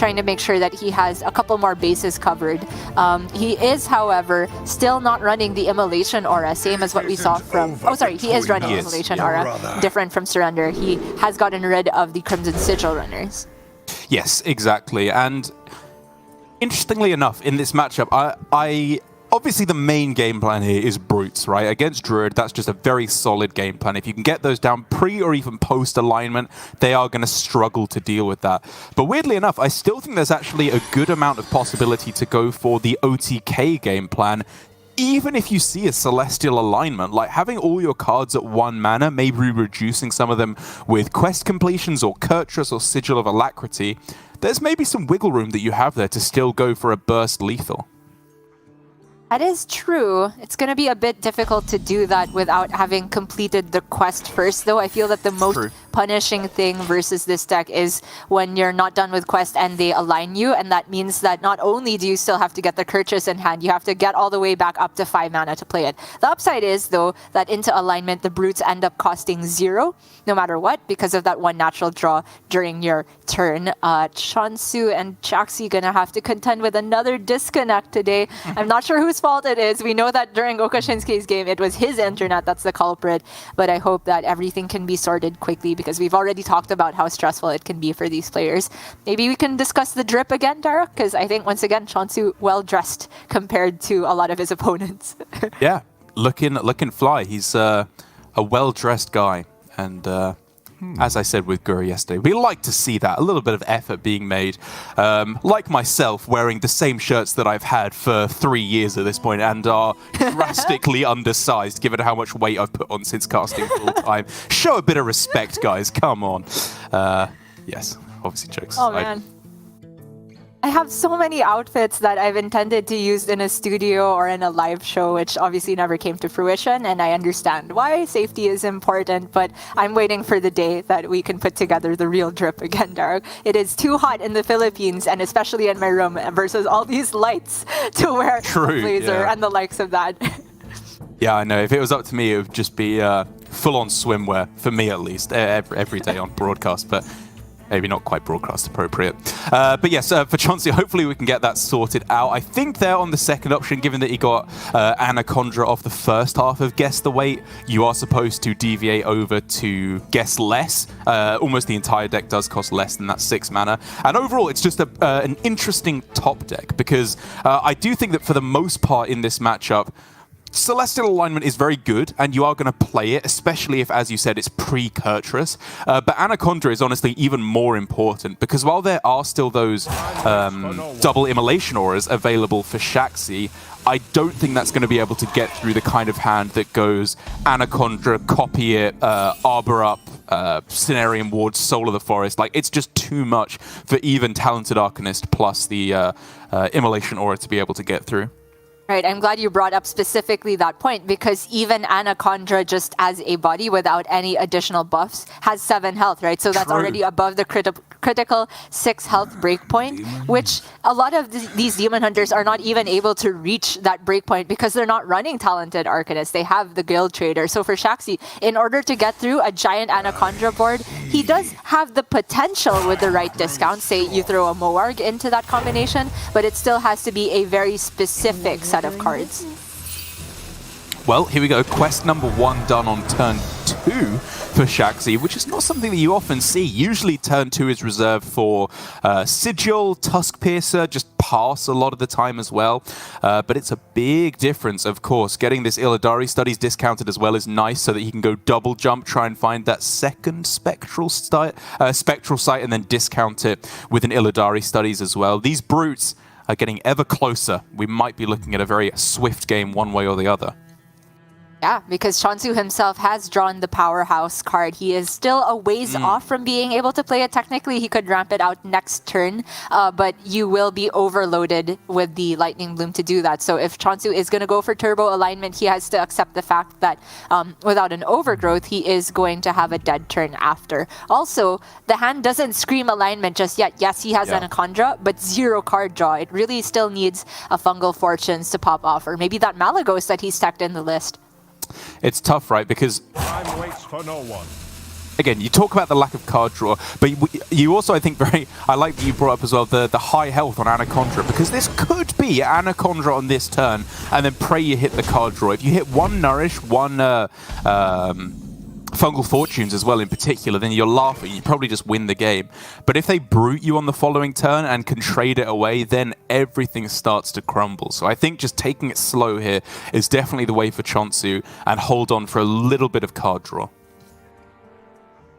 trying to make sure that he has a couple more bases covered. He is, however, still not running the Immolation Aura, same as what we saw from... Oh, sorry, he is running Immolation Aura, different from Surrender. He has gotten rid of the Crimson Sigil runners. Yes, exactly. And interestingly enough, in this matchup, I obviously the main game plan here is Brutes, right? Against Druid, that's just a very solid game plan. If you can get those down pre or even post alignment, they are going to struggle to deal with that. But weirdly enough, I still think there's actually a good amount of possibility to go for the OTK game plan, even if you see a Celestial alignment. Like having all your cards at 1 mana, maybe reducing some of them with quest completions or che0nsu or Sigil of Alacrity, there's maybe some wiggle room that you have there to still go for a burst lethal. That is true. It's going to be a bit difficult to do that without having completed the quest first, though. I feel that the most punishing thing versus this deck is when you're not done with quest and they align you, and that means that not only do you still have to get the che0nsu in hand, you have to get all the way back up to 5 mana to play it. The upside is, though, that into alignment, the Brutes end up costing 0, no matter what, because of that 1 natural draw during your turn. che0nsu and Shaxy gonna have to contend with another disconnect today. I'm not sure whose fault it is. We know that during Okashinsuke's game, it was his internet that's the culprit, but I hope that everything can be sorted quickly, because we've already talked about how stressful it can be for these players. Maybe we can discuss the drip again, Daruk, because I think, once again, che0nsu well-dressed compared to a lot of his opponents. Yeah, looking fly. He's a well-dressed guy, and as I said with Guru yesterday, we like to see that, a little bit of effort being made. Like myself, wearing the same shirts that I've had for 3 years at this point and are drastically undersized given how much weight I've put on since casting full time. Show a bit of respect, guys. Come on. Yes, obviously jokes. Oh, man. I have so many outfits that I've intended to use in a studio or in a live show, which obviously never came to fruition, and I understand why. Safety is important, but I'm waiting for the day that we can put together the real drip again, Daruk. It is too hot in the Philippines, and especially in my room, versus all these lights to wear a blazer and the likes of that. Yeah, I know. If it was up to me, it would just be full-on swimwear, for me at least, every day on broadcast, but maybe not quite broadcast appropriate. But yes, for che0nsu, hopefully we can get that sorted out. I think they're on the second option, given that he got Anaconda off the first half of Guess the Weight. You are supposed to deviate over to Guess Less. Almost the entire deck does cost less than that 6 mana. And overall, it's just an interesting top deck, because I do think that for the most part in this matchup, Celestial alignment is very good, and you are going to play it, especially if, as you said, it's pre-che0nsu. But Anaconda is honestly even more important, because while there are still those double Immolation Auras available for Shaxy, I don't think that's going to be able to get through the kind of hand that goes Anaconda, copy it, Arbor Up, Cenarian Ward, Soul of the Forest. Like, it's just too much for even Talented Arcanist plus the Immolation Aura to be able to get through. Right, I'm glad you brought up specifically that point, because even Anaconda, just as a body without any additional buffs, has 7 health, right? So that's already above the critical 6 health breakpoint, which a lot of these Demon Hunters are not even able to reach that breakpoint because they're not running Talented Arcanist. They have the Guild Trader. So for Shaxy, in order to get through a giant Anaconda board, he does have the potential with the right discount. Say you throw a Moarg into that combination, but it still has to be a very specific set of cards. Well, here we go. Quest number 1 done on turn 2 for Shaxy, which is not something that you often see. Usually turn 2 is reserved for Sigil, Tusk Piercer, just pass a lot of the time as well. But it's a big difference, of course. Getting this Illidari Studies discounted as well is nice, so that he can go double jump, try and find that second spectral site, and then discount it with an Illidari Studies as well. These Brutes are getting ever closer. We might be looking at a very swift game one way or the other. Yeah, because che0nsu himself has drawn the Powerhouse card. He is still a ways off from being able to play it. Technically, he could ramp it out next turn, but you will be overloaded with the Lightning Bloom to do that. So if che0nsu is going to go for turbo alignment, he has to accept the fact that without an overgrowth, he is going to have a dead turn after. Also, the hand doesn't scream alignment just yet. Yes, he has Anaconda, but 0 card draw. It really still needs a Fungal Fortunes to pop off, or maybe that Malagos that he's stacked in the list. It's tough, right? Because time waits for no one. again, you talk about the lack of card draw, but you also, I think, I like that you brought up as well the high health on Anaconda, because this could be Anaconda on this turn, and then pray you hit the card draw. If you hit one Nourish, one Fungal Fortunes as well in particular, then you're laughing. You probably just win the game. But if they brute you on the following turn and can trade it away, then everything starts to crumble. So I think just taking it slow here is definitely the way for che0nsu, and hold on for a little bit of card draw.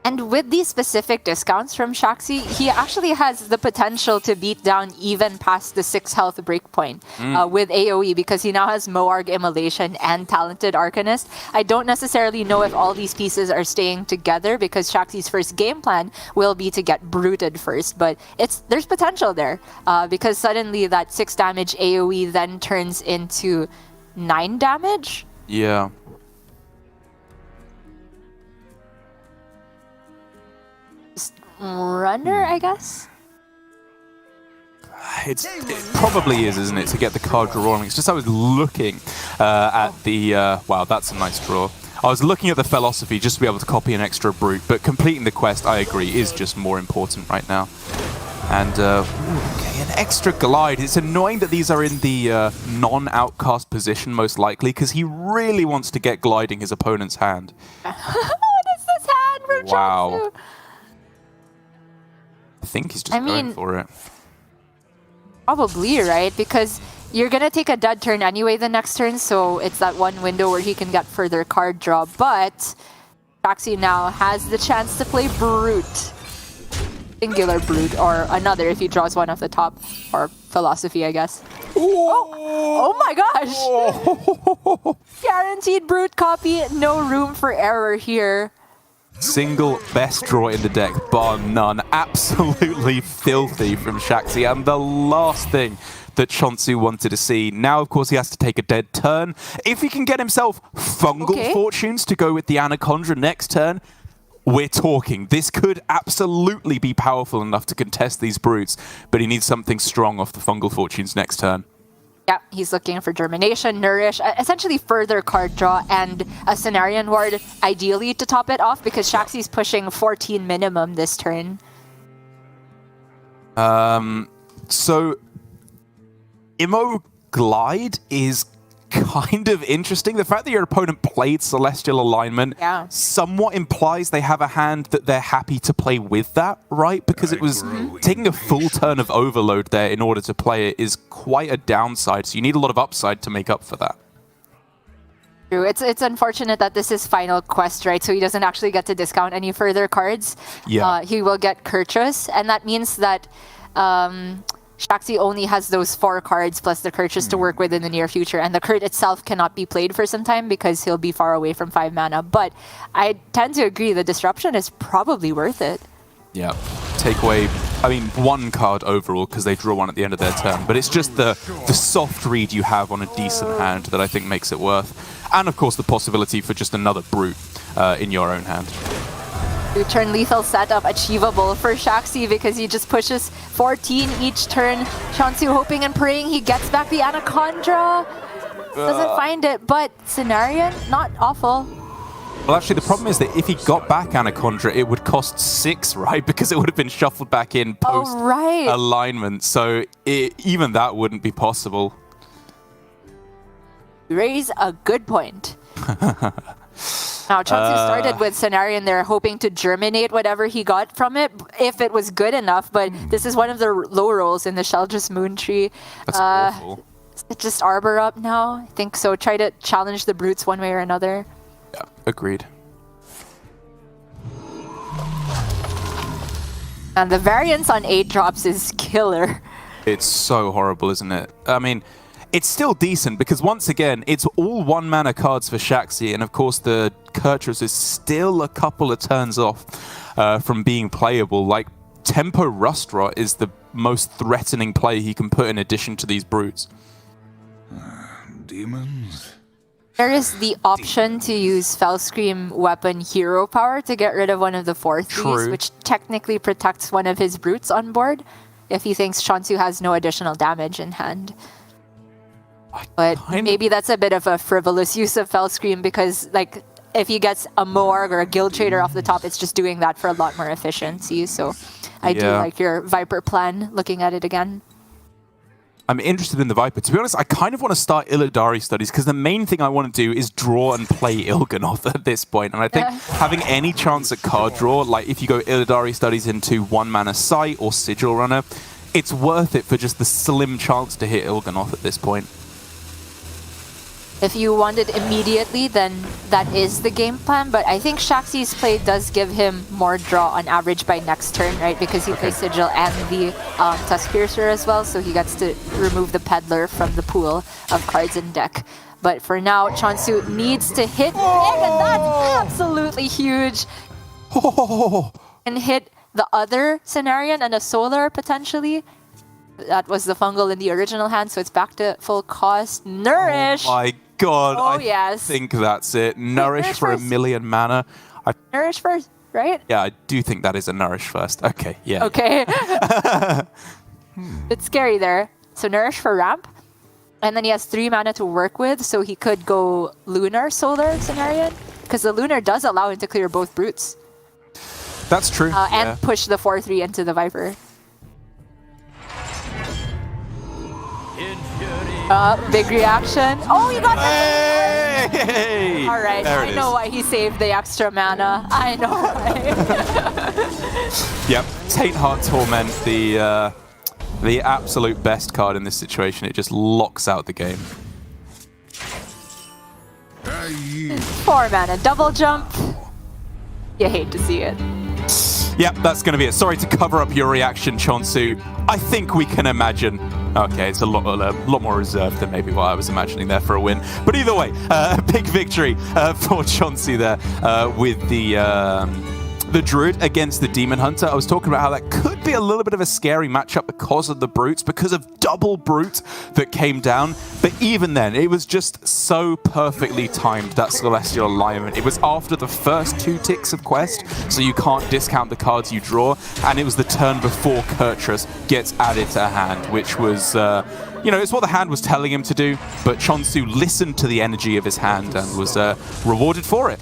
And with these specific discounts from Shaxy, he actually has the potential to beat down even past the 6 health breakpoint with AoE, because he now has Moarg Immolation and Talented Arcanist. I don't necessarily know if all these pieces are staying together, because Shaxy's first game plan will be to get Bruted first, but there's potential there, because suddenly that 6 damage AoE then turns into 9 damage. Yeah. Runner, I guess? It probably is, isn't it, to get the card draw rolling. It's just I was looking at the... wow, that's a nice draw. I was looking at the philosophy just to be able to copy an extra brute, but completing the quest, I agree, is just more important right now. And, okay, an extra glide. It's annoying that these are in the non-outcast position, most likely, because he really wants to get gliding his opponent's hand. What is this hand from Wow. che0nsu? I think he's just going for it. Probably, right? Because you're going to take a dead turn anyway the next turn, so it's that one window where he can get further card draw. But Shaxy now has the chance to play Brute. Singular Brute, or another if he draws one off the top. Or Philosophy, I guess. Oh my gosh! Guaranteed Brute copy, no room for error here. Single best draw in the deck, bar none. Absolutely filthy from Shaxy, and the last thing that che0nsu wanted to see. Now, of course, he has to take a dead turn. If he can get himself Fungal Fortunes to go with the Anaconda next turn, we're talking. This could absolutely be powerful enough to contest these brutes, but he needs something strong off the Fungal Fortunes next turn. Yeah, he's looking for Germination, Nourish, essentially further card draw, and a Cenarion Ward ideally to top it off, because Shaxy's pushing 14 minimum this turn. So Immo Glide is kind of interesting. The fact that your opponent played Celestial Alignment somewhat implies they have a hand that they're happy to play with that, right? Because it was taking a full turn of Overload there in order to play it is quite a downside, so you need a lot of upside to make up for that. True. It's unfortunate that this is final quest, right? So he doesn't actually get to discount any further cards. Yeah. He will get Kurtrus, and that means that Shaxy only has those 4 cards plus the Kurtrus to work with in the near future, and the Kurt itself cannot be played for some time because he'll be far away from 5 mana. But I tend to agree the disruption is probably worth it. Yeah. Take away, I mean, 1 card overall because they draw 1 at the end of their turn, but it's just the soft read you have on a decent hand that I think makes it worth. And of course the possibility for just another brute in your own hand. Turn lethal setup achievable for Shaxy because he just pushes 14 each turn. che0nsu hoping and praying he gets back the Anaconda. Doesn't find it, but Cenarion, not awful. Well, actually, the problem is that if he got back Anaconda, it would cost 6, right? Because it would have been shuffled back in post-alignment. So even that wouldn't be possible. You raise a good point. Now, che0nsu started with Cenarion there, hoping to germinate whatever he got from it, if it was good enough, but this is one of the low rolls in the Sheldress Moon Tree. That's awful. Is it just Arbor up now? I think so. Try to challenge the brutes one way or another. Yeah, agreed. And the variance on 8 drops is killer. It's so horrible, isn't it? I mean, it's still decent because, once again, it's all 1 mana cards for Shaxy, and of course the Kurtrus is still a couple of turns off from being playable. Like, Tempo Rustrot is the most threatening play he can put in addition to these brutes. Demons? There is the option to use Fellscream Weapon Hero Power to get rid of one of the 4/3s, which technically protects one of his brutes on board if he thinks che0nsu has no additional damage in hand. But maybe that's a bit of a frivolous use of Fellscream because, like, if he gets a Morg or a Guild Trader off the top, it's just doing that for a lot more efficiency. So I do like your Viper plan, looking at it again. I'm interested in the Viper. To be honest, I kind of want to start Illidari studies because the main thing I want to do is draw and play Il'gynoth at this point. And I think having any chance at card draw, like if you go Illidari studies into 1-mana Sight or Sigil Runner, it's worth it for just the slim chance to hit Il'gynoth at this point. If you want it immediately, then that is the game plan. But I think Shaxy's play does give him more draw on average by next turn, right? Because he plays Sigil and the Tuskpiercer as well, so he gets to remove the Peddler from the pool of cards in deck. But for now, che0nsu needs to hit big, and that's absolutely huge. And hit the other Cenarion and a Solar, potentially. That was the Fungal in the original hand, so it's back to full cost. Nourish! Oh my god, I think that's it. Nourish for first. 1,000,000 mana. Nourish first, right? Yeah, I do think that is a Nourish first. Okay, yeah. Okay. It's scary there. So Nourish for ramp. And then he has 3 mana to work with, so he could go Lunar Solar Cenarion. Because the Lunar does allow him to clear both Brutes. That's true. And push the 4/3 into the Viper. Big reaction. Oh, he got it! Hey! All right, I know why he saved the extra mana. I know why. Yep, Taintheart Torment, the absolute best card in this situation. It just locks out the game. 4 mana, double jump. You hate to see it. Yep, that's going to be it. Sorry to cover up your reaction, che0nsu. I think we can imagine. Okay, it's a lot more reserved than maybe what I was imagining there for a win. But either way, a big victory for che0nsu there with the Druid against the Demon Hunter. I was talking about how that could be a little bit of a scary matchup because of the Brutes, because of double Brute that came down. But even then, it was just so perfectly timed, that Celestial Alignment. It was after the first 2 ticks of Quest, so you can't discount the cards you draw. And it was the turn before Kurtrus gets added to hand, which was... you know, it's what the hand was telling him to do, but che0nsu listened to the energy of his hand and was rewarded for it.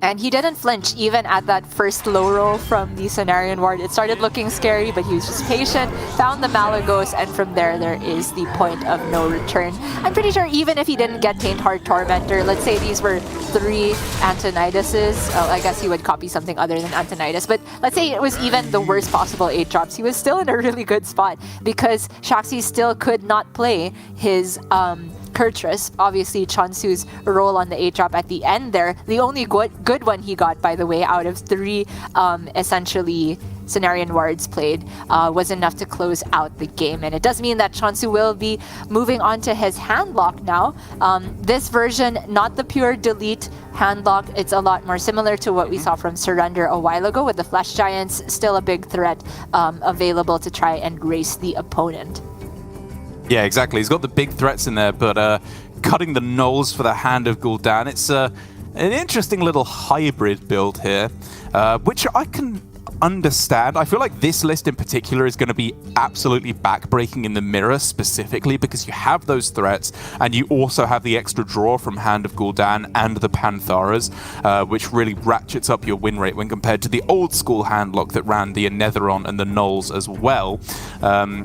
And he didn't flinch even at that first low roll from the Cenarion Ward. It started looking scary, but he was just patient, found the Malygos, and from there is the point of no return. I'm pretty sure even if he didn't get Taintheart Tormentor, let's say these were 3 Antoniduses, I guess he would copy something other than Antonidas, but let's say it was even the worst possible 8 drops, he was still in a really good spot because Shaxy still could not play his Kurtrus. Obviously, che0nsu's roll on the 8-drop at the end there, the only good one he got, by the way, out of 3 essentially Cenarion Wards played, was enough to close out the game. And it does mean that che0nsu will be moving on to his handlock now. This version, not the pure delete handlock, it's a lot more similar to what we saw from Surrender a while ago, with the Flesh Giants still a big threat available to try and race the opponent. Yeah, exactly. He's got the big threats in there, but cutting the Knolls for the Hand of Gul'dan, it's an interesting little hybrid build here, which I can understand. I feel like this list in particular is going to be absolutely backbreaking in the mirror specifically because you have those threats and you also have the extra draw from Hand of Gul'dan and the Pantharas, which really ratchets up your win rate when compared to the old school handlock that ran the Anetheron and the Knolls as well.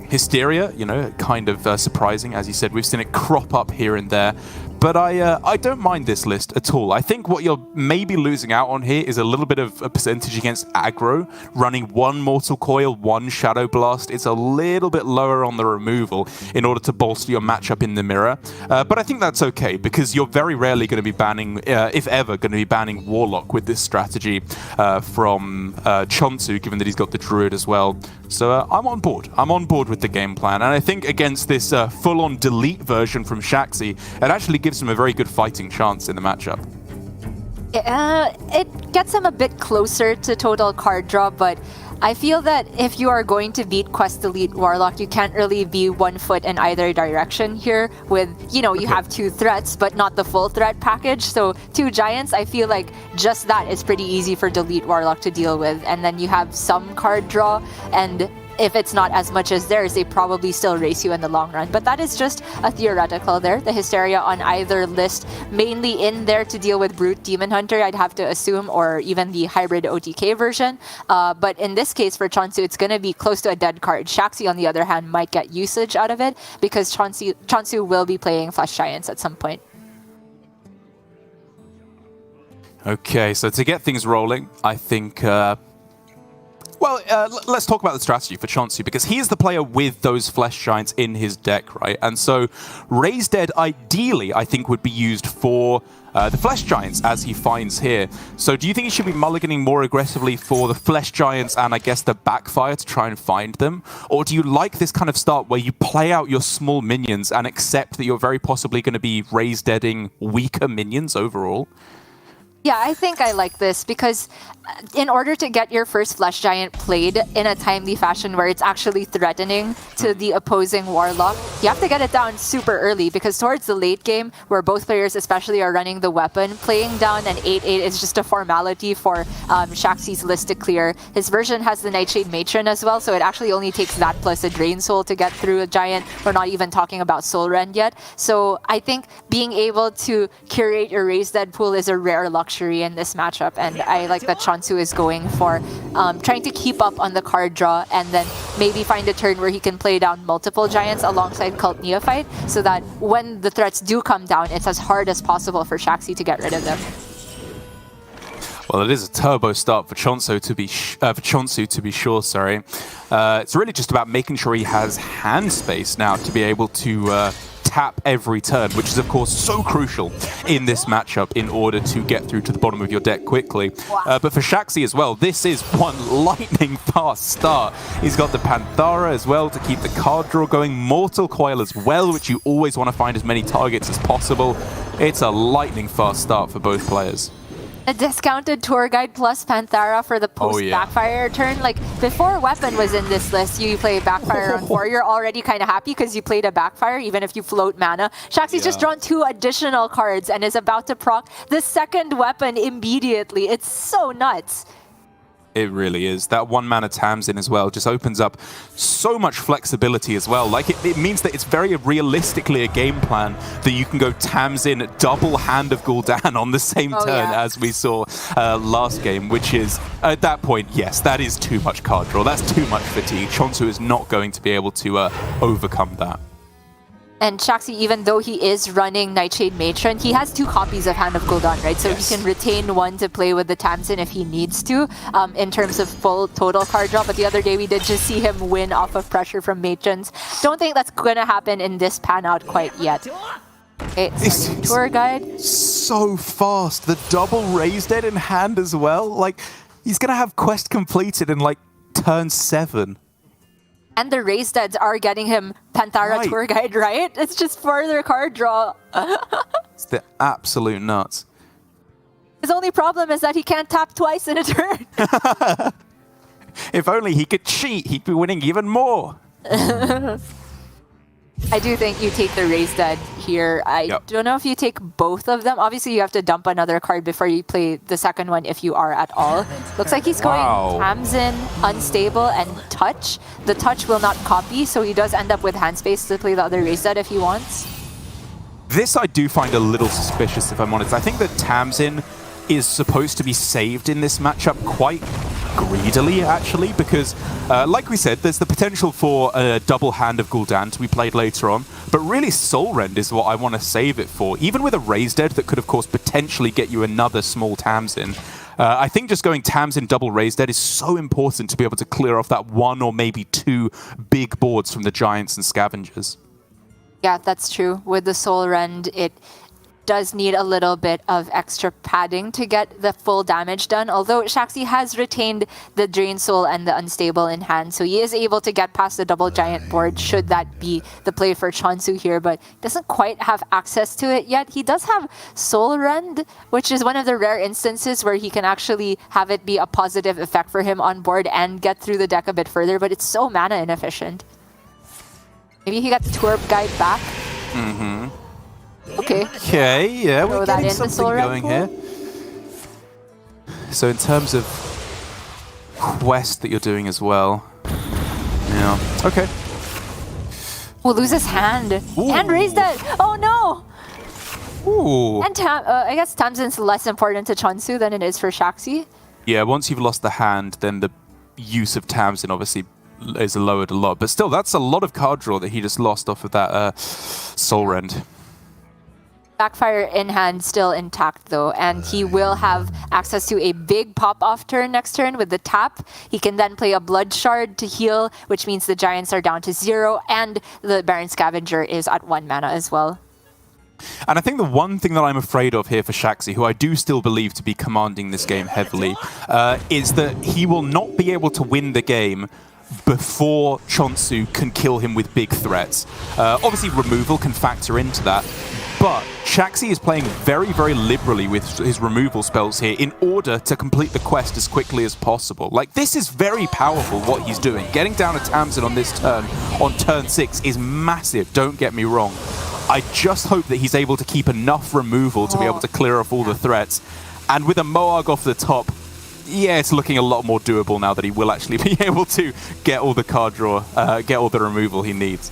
Hysteria, you know, kind of surprising. As you said, we've seen it crop up here and there. But I don't mind this list at all. I think what you're maybe losing out on here is a little bit of a percentage against aggro. Running 1 Mortal Coil, 1 Shadow Blast. It's a little bit lower on the removal in order to bolster your matchup in the mirror. But I think that's okay because you're very rarely going to be banning, if ever, going to be banning Warlock with this strategy from che0nsu, given that he's got the Druid as well. So I'm on board. I'm on board with the game plan. And I think against this full-on delete version from Shaxy, it actually gives him a very good fighting chance in the matchup. It gets him a bit closer to total card draw, but I feel that if you are going to beat Quest Elite Warlock, you can't really be 1 foot in either direction here with, you know, you have 2 threats, but not the full threat package. So 2 Giants, I feel like just that is pretty easy for Delete Warlock to deal with. And then you have some card draw, and if it's not as much as theirs, they probably still race you in the long run. But that is just a theoretical there. The Hysteria on either list, mainly in there to deal with Brute Demon Hunter, I'd have to assume, or even the hybrid OTK version. But in this case, for che0nsu, it's going to be close to a dead card. Shaxy, on the other hand, might get usage out of it because che0nsu will be playing Flesh Giants at some point. Okay, so to get things rolling, I think... let's talk about the strategy for che0nsu, because he is the player with those Flesh Giants in his deck, right? And so Raise Dead, ideally, I think would be used for the Flesh Giants, as he finds here. So do you think he should be mulliganing more aggressively for the Flesh Giants and, I guess, the Backfire to try and find them? Or do you like this kind of start where you play out your small minions and accept that you're very possibly going to be Raise Deading weaker minions overall? Yeah, I think I like this because in order to get your first Flesh Giant played in a timely fashion where it's actually threatening to the opposing Warlock, you have to get it down super early, because towards the late game, where both players especially are running the weapon, playing down an 8-8 is just a formality for Shaxy's list to clear. His version has the Nightshade Matron as well, so it actually only takes that plus a Drain Soul to get through a Giant. We're not even talking about Soul Rend yet. So I think being able to curate your Raise Dead pool is a rare luxury in this matchup, and I like that che0nsu is going for trying to keep up on the card draw and then maybe find a turn where he can play down multiple Giants alongside Cult Neophyte, so that when the threats do come down, it's as hard as possible for Shaxy to get rid of them. Well, it is a turbo start for che0nsu to be sure. Sorry, it's really just about making sure he has hand space now to be able to tap every turn, which is of course so crucial in this matchup in order to get through to the bottom of your deck quickly. But for Shaxy as well, this is one lightning fast start. He's got the Panthara as well to keep the card draw going, Mortal Coil as well, which you always want to find as many targets as possible. It's a lightning fast start for both players. A discounted tour guide plus Panthara for the post-Backfire turn. Like, before Weapon was in this list, you play Backfire on 4, you're already kind of happy because you played a Backfire, even if you float mana. Shaxy's just drawn 2 additional cards and is about to proc the second weapon immediately. It's so nuts. It really is. That 1 mana Tamsin as well just opens up so much flexibility as well. Like, it means that it's very realistically a game plan that you can go Tamsin double Hand of Gul'dan on the same turn as we saw last game, which is, at that point, yes, that is too much card draw. That's too much fatigue. che0nsu is not going to be able to overcome that. And Shaxy, even though he is running Nightshade Matron, he has 2 copies of Hand of Gul'dan, right? So he can retain 1 to play with the Tamsin if he needs to, in terms of full total card draw. But the other day we did just see him win off of pressure from Matrons. Don't think that's going to happen in this pan out quite yet. Okay, tour guide. So fast. The double Raise Dead in hand as well. Like, he's going to have quest completed in like turn 7. And the Raise Deads are getting him Panthara Tour Guide, right? It's just further card draw. It's the absolute nuts. His only problem is that he can't tap twice in a turn. If only he could cheat, he'd be winning even more. I do think you take the Raise Dead here. I don't know if you take both of them. Obviously, you have to dump another card before you play the second one, if you are at all. Looks like he's going Tamsin, Unstable, and Touch. The Touch will not copy, so he does end up with hand space to play the other Raise Dead if he wants. This I do find a little suspicious, if I'm honest. I think that Tamsin is supposed to be saved in this matchup quite greedily, actually, because like we said, there's the potential for a double Hand of Gul'dan to be played later on, but really Soul Rend is what I want to save it for. Even with a Raise Dead that could, of course, potentially get you another small Tamsin, I think just going Tamsin double Raise Dead is so important to be able to clear off that 1 or maybe 2 big boards from the Giants and Scavengers. Yeah, that's true. With the Soul Rend, it does need a little bit of extra padding to get the full damage done, although Shaxy has retained the Drain Soul and the Unstable in hand, so he is able to get past the double Giant board should that be the play for che0nsu here, but doesn't quite have access to it yet. He does have Soul Rend, which is one of the rare instances where he can actually have it be a positive effect for him on board and get through the deck a bit further, but it's so mana inefficient. Maybe he got the tour guide back. Okay, yeah, we're getting something going here. So in terms of quest that you're doing as well, Yeah. Okay. We'll lose his hand. Hand raised it. Oh no! Ooh. And I guess Tamsin's less important to che0nsu than it is for Shaxy. Yeah, once you've lost the hand, then the use of Tamsin obviously is lowered a lot. But still, that's a lot of card draw that he just lost off of that Soul Rend. Backfire in hand still intact though, and he will have access to a big pop-off turn next turn with the tap. He can then play a Blood Shard to heal, which means the Giants are down to 0, and the Baron Scavenger is at 1 mana as well. And I think the one thing that I'm afraid of here for Shaxy, who I do still believe to be commanding this game heavily, is that he will not be able to win the game before che0nsu can kill him with big threats. Obviously, removal can factor into that, but Shaxy is playing very, very liberally with his removal spells here in order to complete the quest as quickly as possible. Like, this is very powerful, what he's doing. Getting down to Tamsin on this turn, on turn 6, is massive, don't get me wrong. I just hope that he's able to keep enough removal to be able to clear off all the threats. And with a Moarg off the top, yeah, it's looking a lot more doable now that he will actually be able to get all the card draw, get all the removal he needs.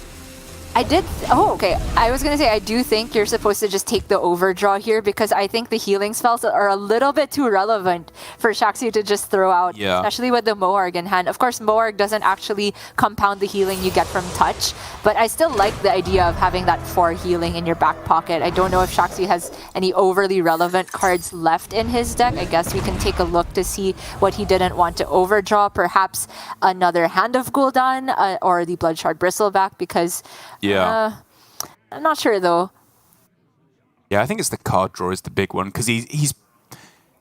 Oh, okay. I was going to say, I do think you're supposed to just take the overdraw here because I think the healing spells are a little bit too relevant for Shaxy to just throw out, especially with the Moarg in hand. Of course, Moarg doesn't actually compound the healing you get from touch, but I still like the idea of having that 4 healing in your back pocket. I don't know if Shaxy has any overly relevant cards left in his deck. I guess we can take a look to see what he didn't want to overdraw. Perhaps another Hand of Gul'dan or the Blood Shard Bristleback because... Yeah. I'm not sure though. Yeah, I think it's the card draw is the big one because he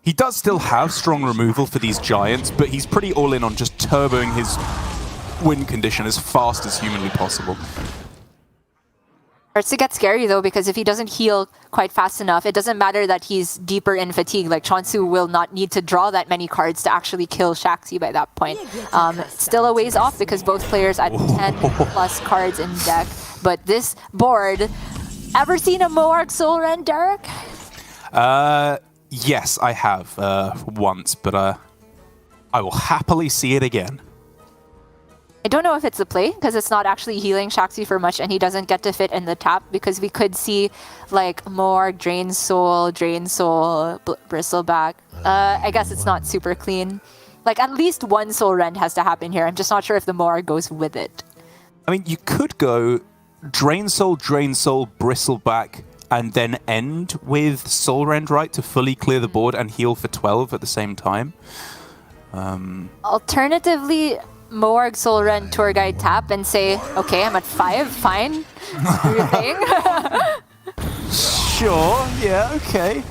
does still have strong removal for these Giants, but he's pretty all in on just turboing his win condition as fast as humanly possible. Starts to get scary though because if he doesn't heal quite fast enough, it doesn't matter that he's deeper in fatigue. Like che0nsu will not need to draw that many cards to actually kill Shaxy by that point. Still a ways off because both players at 10 plus cards in deck. But this board, ever seen a Moarg Soul Rend, Derek? Yes, I have once, but I will happily see it again. I don't know if it's a play because it's not actually healing Shaxy for much and he doesn't get to fit in the tap because we could see like Moarg, Drain Soul, Bristleback. I guess it's not super clean. Like at least one Soul Rend has to happen here. I'm just not sure if the Moarg goes with it. I mean, you could go Drain Soul, Bristleback, and then end with Soul Rend, right, to fully clear the board and heal for 12 at the same time. Alternatively, Moarg Soul Rend Tour Guide tap and say, okay, I'm at 5, fine. Do your thing. Sure, yeah, okay.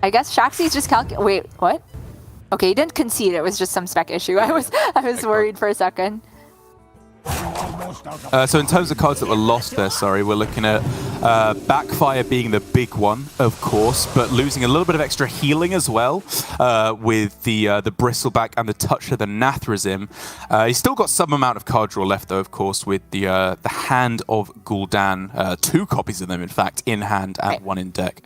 I guess Shaxy's just wait, what? Okay, he didn't concede, it was just some spec issue. I was worried for a second. So in terms of cards that were lost there, sorry, we're looking at Backfire being the big one, of course, but losing a little bit of extra healing as well with the Bristleback and the Touch of the Nathrazim. He's still got some amount of card draw left, though, of course, with the Hand of Gul'dan. 2 copies of them, in fact, in hand and 1 in deck.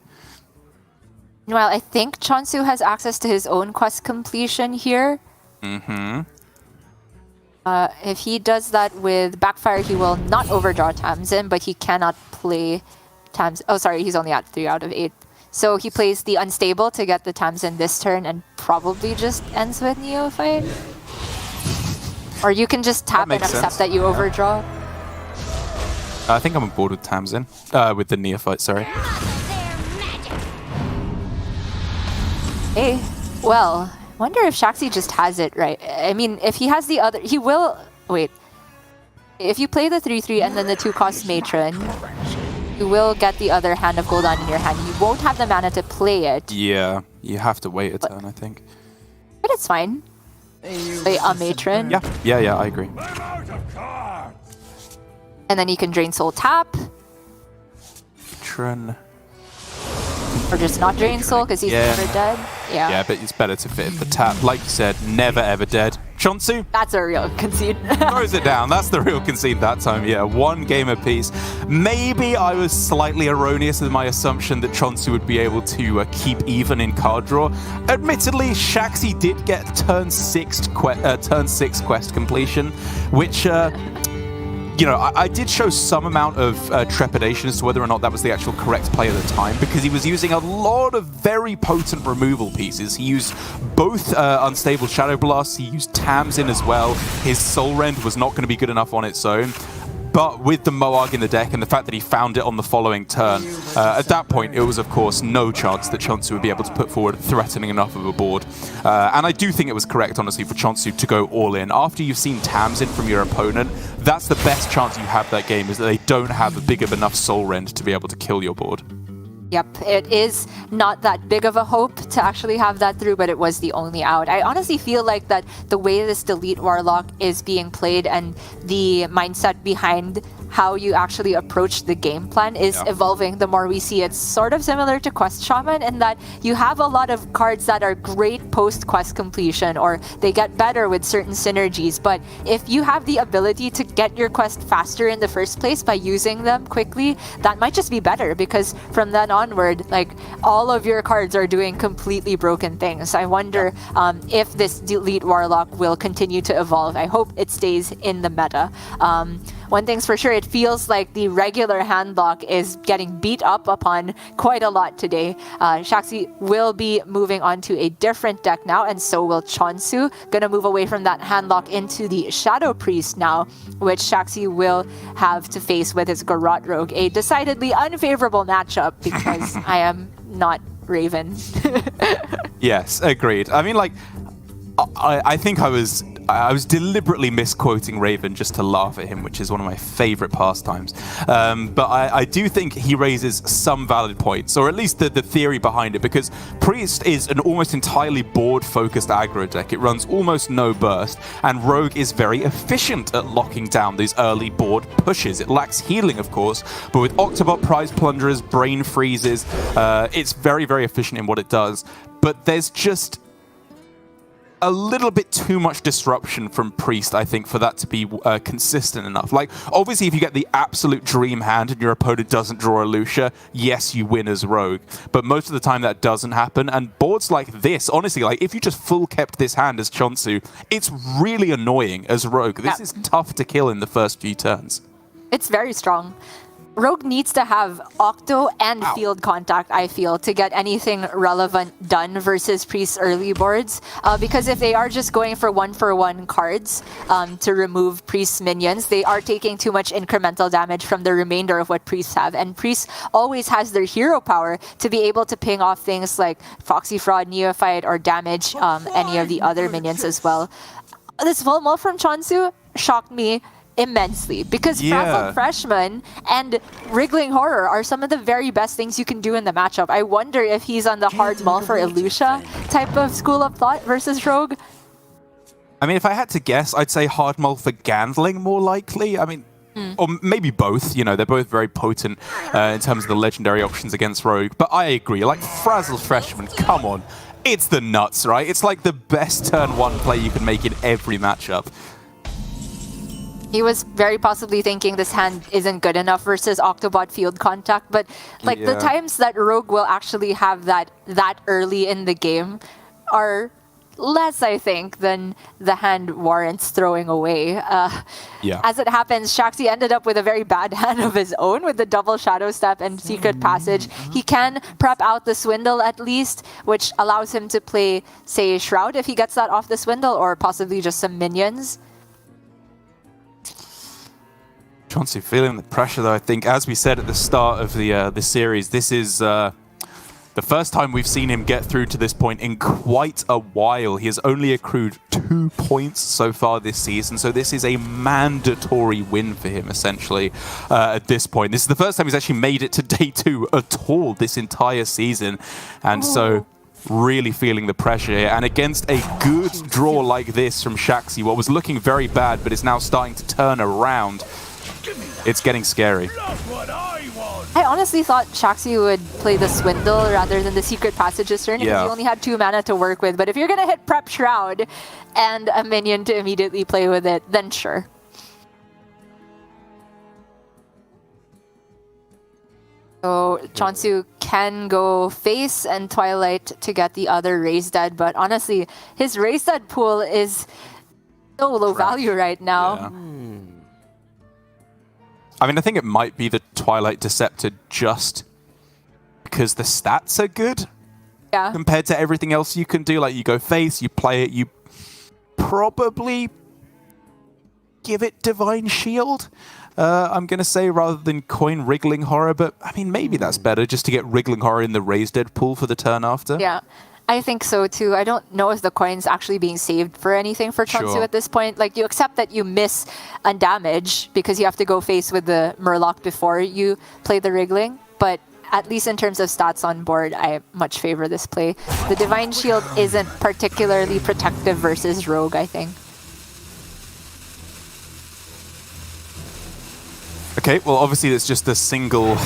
Well, I think che0nsu has access to his own quest completion here. Mm-hmm. If he does that with Backfire, he will not overdraw Tamsin, but he cannot play Tamsin. Oh, sorry, he's only at 3 out of 8. So he plays the Unstable to get the Tamsin this turn and probably just ends with Neophyte. Or you can just tap and accept that you overdraw. I think I'm on board with Tamsin. With the Neophyte, sorry. Hey, well... wonder if Shaxy just has it right. I mean, if he has the other, he will. Wait, if you play the 3/3 and then the 2-cost matron, you will get the other Hand of Gul'dan in your hand. You won't have the mana to play it. Yeah, you have to wait a turn, I think. But it's fine. Play a matron. Yeah, I agree. And then you can Drain Soul tap. Matron. Or just not Drain Soul because he's never dead. Yeah, but it's better to fit the tap. Like you said, never ever dead. che0nsu? That's a real concede. Throws it down. That's the real concede that time. Yeah, 1 game apiece. Maybe I was slightly erroneous in my assumption that che0nsu would be able to keep even in card draw. Admittedly, Shaxy did get turn 6 quest completion, which... you know, I did show some amount of trepidation as to whether or not that was the actual correct play at the time, because he was using a lot of very potent removal pieces. He used both Unstable Shadow Blasts, he used Tamsin as well. His Soul Rend was not going to be good enough on its own. But with the Moarg in the deck and the fact that he found it on the following turn, at that point it was of course no chance that che0nsu would be able to put forward threatening enough of a board. And I do think it was correct, honestly, for che0nsu to go all in. After you've seen Tamsin from your opponent, that's the best chance you have that game, is that they don't have a big enough Soul Rend to be able to kill your board. Yep, it is not that big of a hope to actually have that through, but it was the only out. I honestly feel like that the way this Delete Warlock is being played and the mindset behind how you actually approach the game plan is evolving the more we see. It's sort of similar to Quest Shaman in that you have a lot of cards that are great post-quest completion, or they get better with certain synergies, but if you have the ability to get your quest faster in the first place by using them quickly, that might just be better, because from then onward, like, all of your cards are doing completely broken things. I wonder if this Delete Warlock will continue to evolve. I hope it stays in the meta. One thing's for sure, it feels like the regular handlock is getting beat up upon quite a lot today. Shaxy will be moving on to a different deck now, and so will che0nsu. Gonna move away from that handlock into the Shadow Priest now, which Shaxy will have to face with his Garrote Rogue. A decidedly unfavorable matchup because I am not Raven. Yes, agreed. I mean, like, I think I was deliberately misquoting Raven just to laugh at him, which is one of my favorite pastimes. But I do think he raises some valid points, or at least the theory behind it, because Priest is an almost entirely board-focused aggro deck. It runs almost no burst, and Rogue is very efficient at locking down these early board pushes. It lacks healing, of course, but with Octobot, Prize Plunderers, Brain Freezes, it's very, very efficient in what it does. But there's just a little bit too much disruption from Priest, I think, for that to be consistent enough. Like, obviously, if you get the absolute dream hand and your opponent doesn't draw Elusia, yes, you win as Rogue. But most of the time that doesn't happen, and boards like this, honestly, like, if you just full kept this hand as che0nsu, it's really annoying as Rogue. This is tough to kill in the first few turns. It's very strong. Rogue needs to have Octo and Field Contact, I feel, to get anything relevant done versus Priest's early boards. Because if they are just going for one cards to remove Priest's minions, they are taking too much incremental damage from the remainder of what Priests have. And Priest always has their hero power to be able to ping off things like Foxy Fraud, Neophyte, or damage any of the other minions as well. This full mull from che0nsu shocked me immensely, because Frazzled Freshman and Wriggling Horror are some of the very best things you can do in the matchup. I wonder if he's on the hard mull for Elusia type of school of thought versus Rogue. I mean, if I had to guess, I'd say hard mull for Gandling more likely. I mean, or maybe both. You know, they're both very potent in terms of the legendary options against Rogue. But I agree, like, Frazzled Freshman, come on. It's the nuts, right? It's like the best turn 1 play you can make in every matchup. He was very possibly thinking this hand isn't good enough versus Octobot Field Contact, but like the times that Rogue will actually have that early in the game are less, I think, than the hand warrants throwing away. As it happens, Shaxy ended up with a very bad hand of his own with the double Shadow Step and Secret Passage. He can prep out the Swindle at least, which allows him to play, say, Shroud if he gets that off the Swindle, or possibly just some minions. che0nsu feeling the pressure, though. I think, as we said at the start of the series, this is the first time we've seen him get through to this point in quite a while. He has only accrued 2 points so far this season, so this is a mandatory win for him, essentially, at this point. This is the first time he's actually made it to day 2 at all this entire season, and so really feeling the pressure here. And against a good draw like this from Shaxy, what was looking very bad but is now starting to turn around, it's getting scary. I honestly thought Shaxy would play the Swindle rather than the Secret Passages turn because he only had 2 mana to work with. But if you're going to hit Prep Shroud and a minion to immediately play with it, then sure. So che0nsu can go Face and Twilight to get the other Raise Dead, but honestly, his Raise Dead pool is so low value right now. Yeah. I mean, I think it might be the Twilight Deceptor just because the stats are good compared to everything else you can do. Like, you go Face, you play it, you probably give it Divine Shield, I'm going to say, rather than coin Wriggling Horror. But, I mean, maybe that's better just to get Wriggling Horror in the Raise Dead pool for the turn after. Yeah. I think so too. I don't know if the coin's actually being saved for anything for che0nsu at this point. Like, you accept that you miss undamage because you have to go Face with the Murloc before you play the Wriggling. But at least in terms of stats on board, I much favor this play. The Divine Shield isn't particularly protective versus Rogue, I think. Okay, well, obviously it's just a single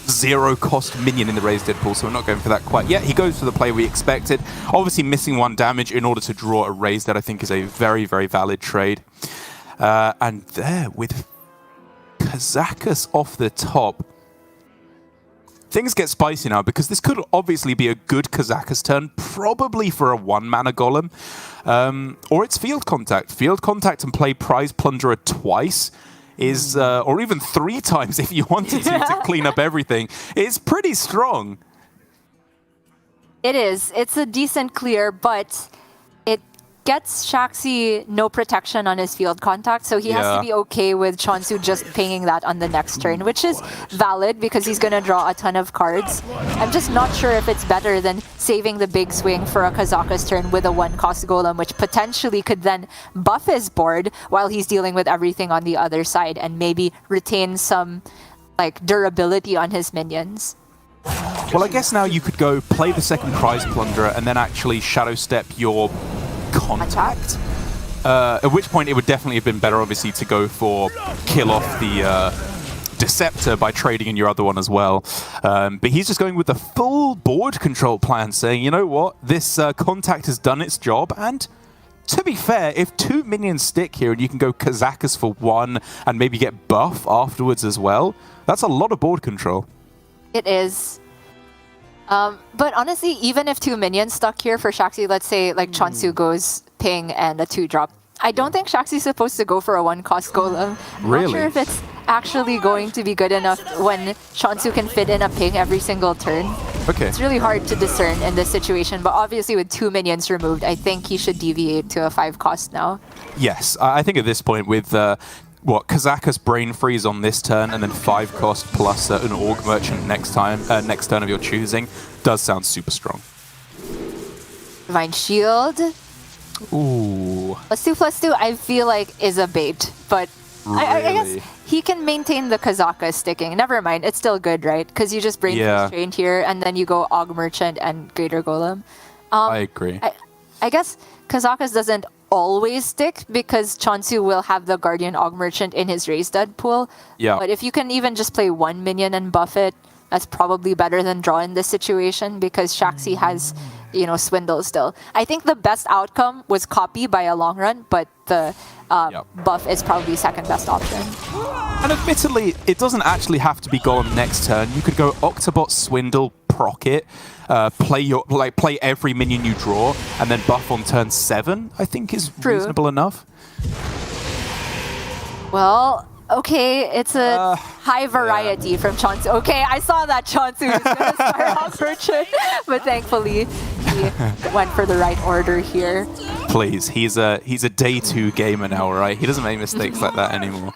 0-cost minion in the Raised Dead pool, so we're not going for that quite yet. He goes for the play we expected. Obviously, missing 1 damage in order to draw a Raised Dead, I think, is a very, very valid trade. And there, with Kazakus off the top, things get spicy now, because this could obviously be a good Kazakus turn, probably for a 1-mana Golem. Or it's Field Contact. Field Contact and play Prize Plunderer twice is, or even 3 times if you wanted to clean up everything. It's pretty strong. It is. It's a decent clear, but it gets Shaxy no protection on his Field Contact, so he has to be okay with che0nsu just pinging that on the next turn, which is valid because he's going to draw a ton of cards. I'm just not sure if it's better than saving the big swing for a Kazakus turn with a 1-cost Golem, which potentially could then buff his board while he's dealing with everything on the other side and maybe retain some like durability on his minions. Well, I guess now you could go play the second Prize Plunderer and then actually Shadow Step your Contact. At which point it would definitely have been better, obviously, to go for kill off the Deceptor by trading in your other one as well. But he's just going with the full board control plan, saying, you know what, this Contact has done its job, and to be fair, if 2 minions stick here and you can go Kazakus for 1 and maybe get buff afterwards as well, that's a lot of board control. It is. But honestly, even if 2 minions stuck here for Shaxy, let's say like che0nsu goes ping and a 2-drop, I don't think Shaxy's supposed to go for a 1-cost Golem. I'm not sure if it's actually going to be good enough when che0nsu can fit in a ping every single turn. Okay. It's really hard to discern in this situation, but obviously with 2 minions removed, I think he should deviate to a 5-cost now. Yes, I think at this point with Kazakus Brain Freeze on this turn and then 5-cost plus an Org Merchant next turn of your choosing does sound super strong. Divine Shield. Ooh. +2/+2 I feel like is a bait, but really? I guess he can maintain the Kazakus sticking. Never mind, it's still good, right? Because you just Brain Freeze trained here and then you go Org Merchant and Greater Golem. I agree. I guess Kazakus doesn't always stick because che0nsu will have the Guardian Org Merchant in his Raised Dead pool. Yeah. But if you can even just play 1 minion and buff it, that's probably better than draw in this situation because Shaxy has, you know, Swindle still. I think the best outcome was copy by a long run, but the buff is probably second best option. And admittedly, it doesn't actually have to be Golem next turn. You could go Octobot Swindle, proc it, play every minion you draw, and then buff on turn 7, I think is reasonable enough. Well, okay, it's a high variety from che0nsu. Okay, I saw that che0nsu was going to start off Merchant, but thankfully he went for the right order here. Please, he's a day 2 gamer now, right? He doesn't make mistakes like that anymore.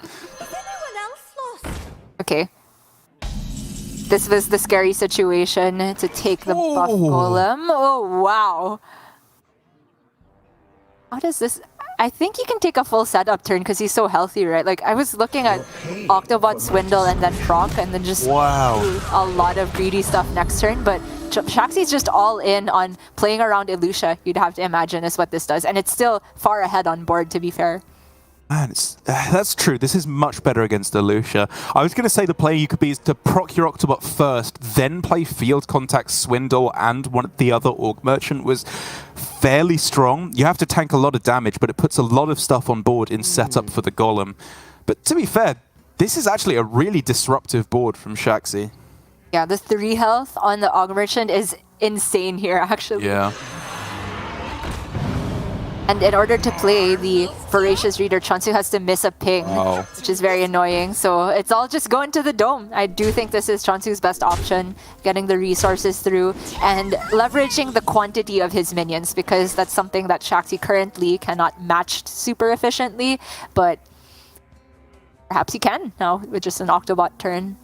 Okay. This was the scary situation to take the buff Golem. Oh, wow. How does this... I think he can take a full setup turn because he's so healthy, right? Like, I was looking at Octobot Swindle and then proc and then just do a lot of greedy stuff next turn. But Shaxy's just all in on playing around Elusia, you'd have to imagine, is what this does. And it's still far ahead on board, to be fair. Man, that's true. This is much better against Elusia. I was going to say the play you could be is to proc your Octobot first, then play Field Contact, Swindle, and one of the other Orc Merchant was fairly strong. You have to tank a lot of damage, but it puts a lot of stuff on board in setup for the Golem. But to be fair, this is actually a really disruptive board from Shaxy. Yeah, the 3 health on the Orc Merchant is insane here, actually. Yeah. And in order to play the Voracious Reader, che0nsu has to miss a ping, which is very annoying. So it's all just going to the dome. I do think this is che0nsu's best option, getting the resources through and leveraging the quantity of his minions, because that's something that Shaxy currently cannot match super efficiently, but perhaps he can now with just an Octobot turn.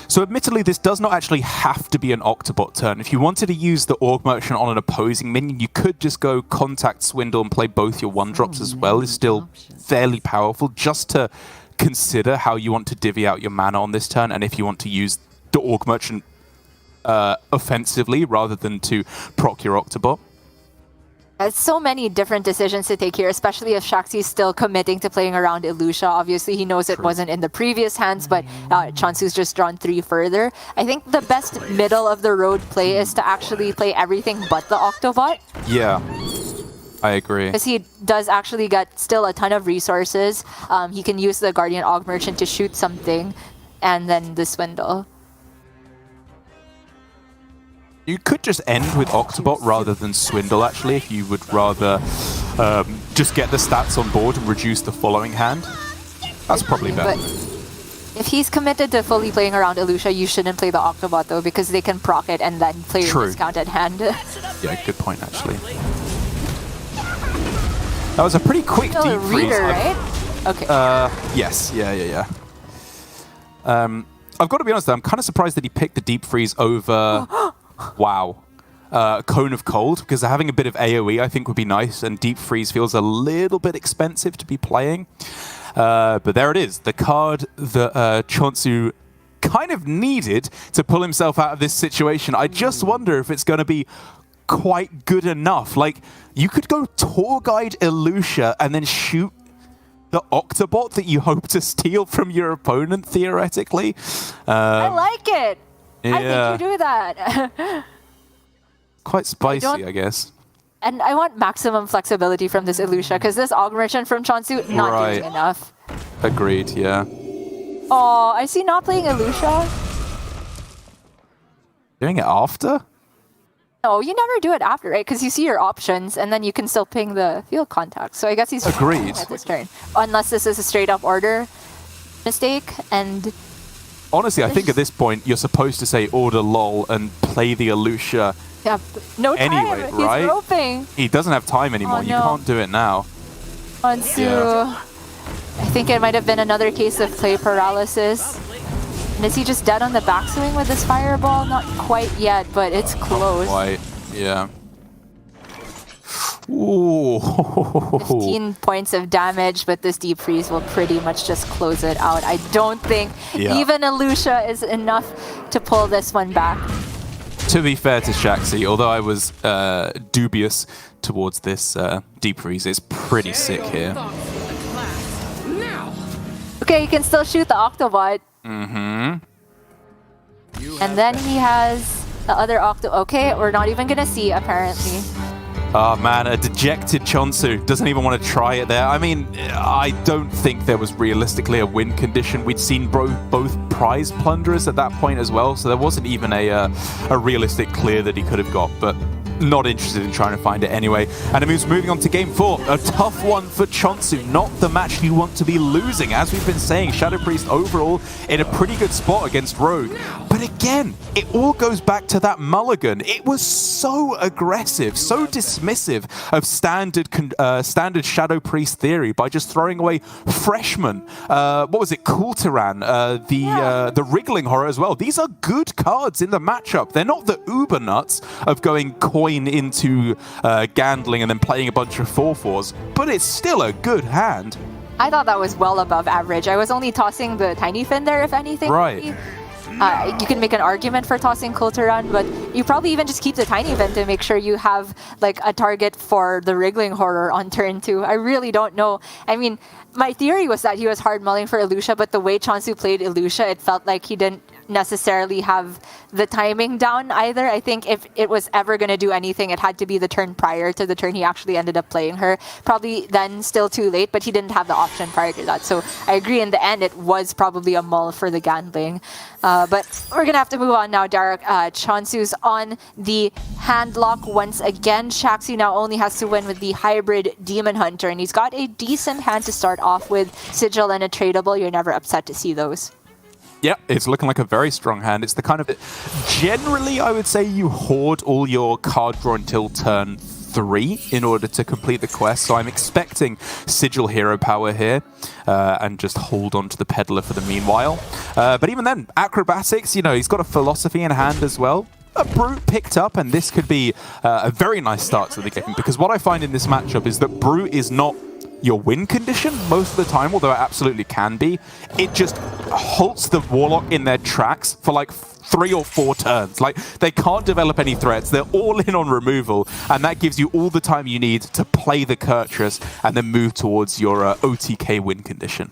So admittedly, this does not actually have to be an Octobot turn. If you wanted to use the Orc Merchant on an opposing minion, you could just go Contact, Swindle, and play both your 1-drops as well. It's still fairly powerful, just to consider how you want to divvy out your mana on this turn, and if you want to use the Orc Merchant offensively rather than to proc your Octobot. There's so many different decisions to take here, especially if Shaxy is still committing to playing around Elusia. Obviously, he knows it wasn't in the previous hands, but che0nsu's just drawn 3 further. I think the best middle-of-the-road play is to actually play everything but the Octobot. Yeah, I agree. Because he does actually get still a ton of resources. He can use the Guardian Orc Merchant to shoot something, and then the Swindle. You could just end with Octobot rather than Swindle, actually, if you would rather just get the stats on board and reduce the following hand. That's probably better. But if he's committed to fully playing around Elusia, you shouldn't play the Octobot, though, because they can proc it and then play your discounted hand. Yeah, good point, actually. That was a pretty quick deep freeze. Reader, right? Okay. Yes, yeah. I've got to be honest, though, I'm kind of surprised that he picked the deep freeze over... Wow. Cone of Cold, because having a bit of AoE I think would be nice, and Deep Freeze feels a little bit expensive to be playing. But there it is, the card that che0nsu kind of needed to pull himself out of this situation. I just wonder if it's going to be quite good enough. Like, you could go Tour Guide Elusia and then shoot the Octobot that you hope to steal from your opponent, theoretically. I like it! Yeah. I think you do that. Quite spicy, I guess. And I want maximum flexibility from this Elusia, because this Orc Merchant from che0nsu, not doing enough. Agreed, yeah. Oh, I see not playing Elusia. Doing it after? No, you never do it after, right? Because you see your options, and then you can still ping the field contact. So I guess he's agreed at this turn. Unless this is a straight-up order mistake, and... Honestly, I think at this point, you're supposed to say order lol and play the Elusia no time. Anyway, right? He's roping. He doesn't have time anymore. You can't do it now. che0nsu. I think it might have been another case of play paralysis. And is he just dead on the backswing with this fireball? Not quite yet, but it's close. Not quite, yeah. Ooh. 15 points of damage, but this deep freeze will pretty much just close it out. I don't think even Elusia is enough to pull this one back. To be fair to Shaxy, although I was dubious towards this deep freeze, it's pretty sick here. Okay, you can still shoot the Octobot. Mm-hmm. And then he has the other Okay, we're not even gonna see, apparently. Oh man, a dejected che0nsu doesn't even want to try it there. I mean, I don't think there was realistically a win condition. We'd seen both prize plunderers at that point as well, so there wasn't even a realistic clear that he could have got, but not interested in trying to find it anyway. And it moves moving on to game 4. A tough one for che0nsu, not the match you want to be losing. As we've been saying, Shadow Priest overall in a pretty good spot against Rogue. But again, it all goes back to that Mulligan. It was so aggressive, so dismissive of standard Shadow Priest theory by just throwing away Freshman. What was it? Kultiran, the Wriggling Horror as well. These are good cards in the matchup. They're not the uber nuts of going coin into Gandling and then playing a bunch of 4/4s, but it's still a good hand. I thought that was well above average. I was only tossing the Tiny Fin there, if anything. Right. You can make an argument for tossing Kulturan, but you probably even just keep the Tiny Event to make sure you have like a target for the Wriggling Horror on turn 2. I really don't know. I mean, my theory was that he was hard mulling for Elusia, but the way che0nsu played Elusia, it felt like he didn't necessarily have the timing down either. I think if it was ever going to do anything, it had to be the turn prior to the turn he actually ended up playing her. Probably then still too late, but he didn't have the option prior to that. So I agree, in the end, it was probably a mull for the gambling. But we're going to have to move on now, Derek. che0nsu's on the hand lock once again. Shaxy now only has to win with the hybrid Demon Hunter, and he's got a decent hand to start off with. Sigil and a tradable, you're never upset to see those. Yeah, it's looking like a very strong hand. It's the kind of... Generally, I would say you hoard all your card draw until turn 3 in order to complete the quest. So I'm expecting Sigil hero power here and just hold on to the Peddler for the meanwhile. But even then, Acrobatics, you know, he's got a Philosophy in hand as well. A Brute picked up, and this could be a very nice start to the game, because what I find in this matchup is that Brute is not your win condition most of the time, although it absolutely can be. It just halts the Warlock in their tracks for like 3 or 4 turns. Like, they can't develop any threats. They're all in on removal, and that gives you all the time you need to play the Kurtrus and then move towards your OTK win condition.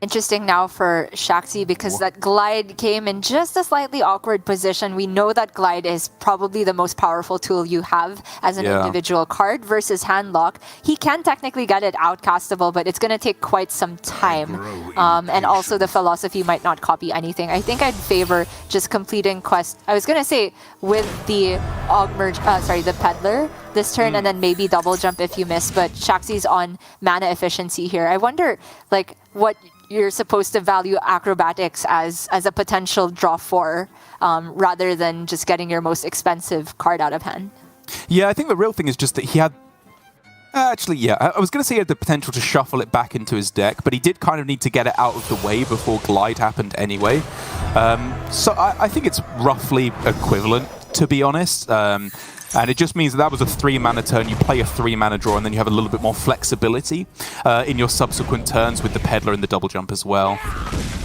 Interesting now for Shaxy, because that Glide came in just a slightly awkward position. We know that Glide is probably the most powerful tool you have as an individual card versus Handlock. He can technically get it outcastable, but it's going to take quite some time. And also the Philosophy might not copy anything. I think I'd favor just completing quest. I was going to say with the the Peddler this turn, and then maybe double jump if you miss, but Shaxy's on mana efficiency here. I wonder like what you're supposed to value Acrobatics as a potential draw for, rather than just getting your most expensive card out of hand. Yeah, I think the real thing is just that he had... Actually, yeah, I was going to say he had the potential to shuffle it back into his deck, but he did kind of need to get it out of the way before Glide happened anyway. So I think it's roughly equivalent, to be honest. And it just means that was a 3-mana turn. You play a 3-mana draw, and then you have a little bit more flexibility in your subsequent turns with the Peddler and the double jump as well.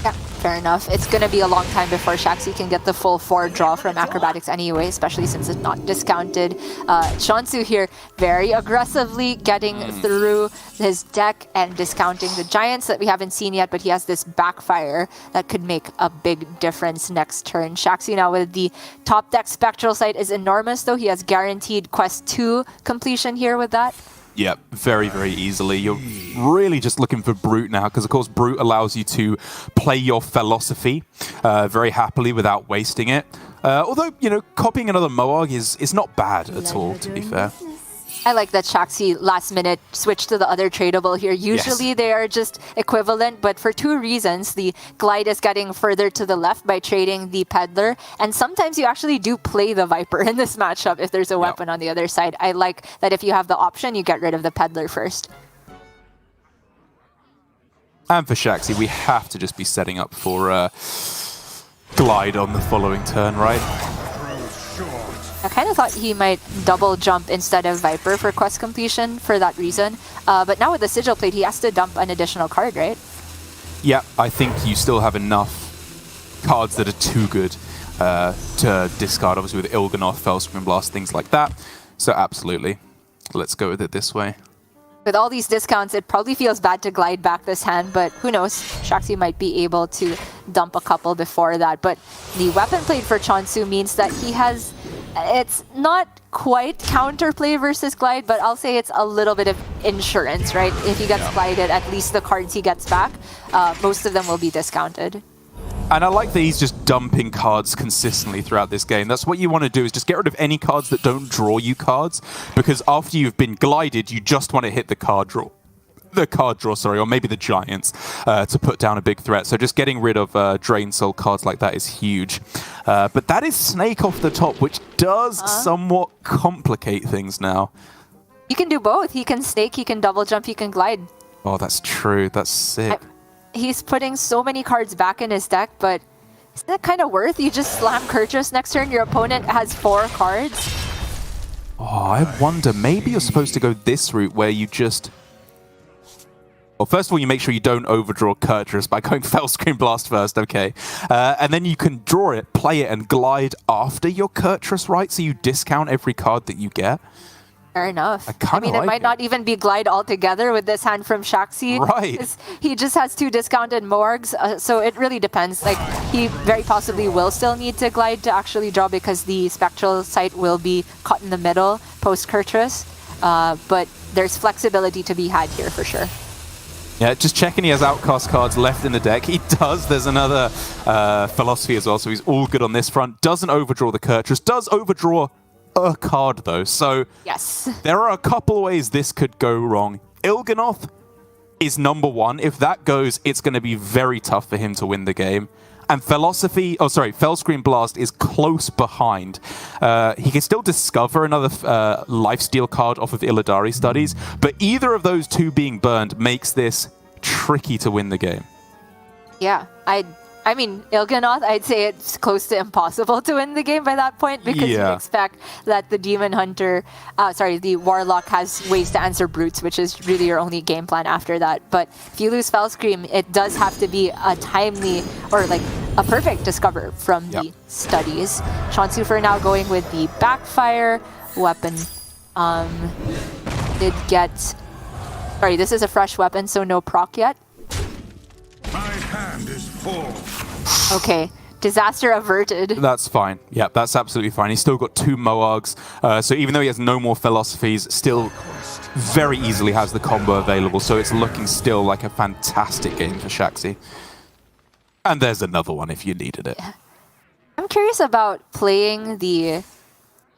Yeah, fair enough. It's going to be a long time before Shaxy can get the full 4 draw from Acrobatics anyway, especially since it's not discounted. che0nsu here very aggressively getting through his deck and discounting the Giants that we haven't seen yet, but he has this backfire that could make a big difference next turn. Shaxy now with the top deck Spectral Sight is enormous, though. He has guaranteed Quest 2 completion here with that. Yeah, very, very easily. You're really just looking for Brute now, because of course Brute allows you to play your Philosophy very happily without wasting it. Although, you know, copying another Moog is not bad at all, to be fair. I like that Shaxy last minute switched to the other tradable here. Usually they are just equivalent, but for 2 reasons. The Glide is getting further to the left by trading the Peddler, and sometimes you actually do play the Viper in this matchup if there's a weapon on the other side. I like that if you have the option, you get rid of the Peddler first. And for Shaxy, we have to just be setting up for Glide on the following turn, right? I kind of thought he might double jump instead of Viper for quest completion for that reason. But now with the Sigil plate, he has to dump an additional card, right? Yeah, I think you still have enough cards that are too good to discard, obviously with Il'gynoth, Fellscream Blast, things like that. So absolutely, let's go with it this way. With all these discounts, it probably feels bad to Glide back this hand, but who knows? Shaxy might be able to dump a couple before that. But the weapon plate for che0nsu means that he has... It's not quite counterplay versus Glide, but I'll say it's a little bit of insurance, right? If he gets Glided, at least the cards he gets back, most of them will be discounted. And I like that he's just dumping cards consistently throughout this game. That's what you want to do, is just get rid of any cards that don't draw you cards, because after you've been Glided, you just want to hit the card draw. Or maybe the Giants to put down a big threat. So just getting rid of Drain Soul cards like that is huge. But that is Snake off the top, which does somewhat complicate things now. You can do both. He can Snake, he can double jump, he can Glide. Oh, that's true. That's sick. He's putting so many cards back in his deck, but isn't that kind of worth? You just slam Kurtrus next turn, your opponent has 4 cards. Oh, I wonder, maybe you're supposed to go this route where you just... Well, first of all, you make sure you don't overdraw che0nsu by going Fellscream Blast first, okay? And then you can draw it, play it, and glide after your che0nsu, right? So you discount every card that you get. Fair enough. I mean, like it might not even be glide altogether with this hand from Shaxy. Right. He just has 2 discounted Morgs, so it really depends. Like, he very possibly will still need to glide to actually draw because the Spectral Sight will be caught in the middle post che0nsu. But there's flexibility to be had here for sure. Yeah, just checking he has Outcast cards left in the deck. He does. There's another Philosophy as well, so he's all good on this front. Doesn't overdraw the che0nsu. Does overdraw a card, though. So yes, there are a couple ways this could go wrong. Il'gynoth is number 1. If that goes, it's going to be very tough for him to win the game. And Fellscream Blast is close behind. He can still discover another lifesteal card off of Illidari Studies, but either of those 2 being burned makes this tricky to win the game. Yeah, I mean, Il'gynoth, I'd say it's close to impossible to win the game by that point because you expect that the Demon Hunter, the Warlock has ways to answer Brutes, which is really your only game plan after that. But if you lose Fellscream, it does have to be a timely or like a perfect discover from the studies. che0nsu for now going with the Backfire weapon. Did get... Sorry, this is a fresh weapon, so no proc yet. My hand is full. Okay, disaster averted. That's fine. Yeah, that's absolutely fine. He's still got 2 Moargs, so even though he has no more Philosophies, still very easily has the combo available, so it's looking still like a fantastic game for Shaxy. And there's another one if you needed it. I'm curious about playing the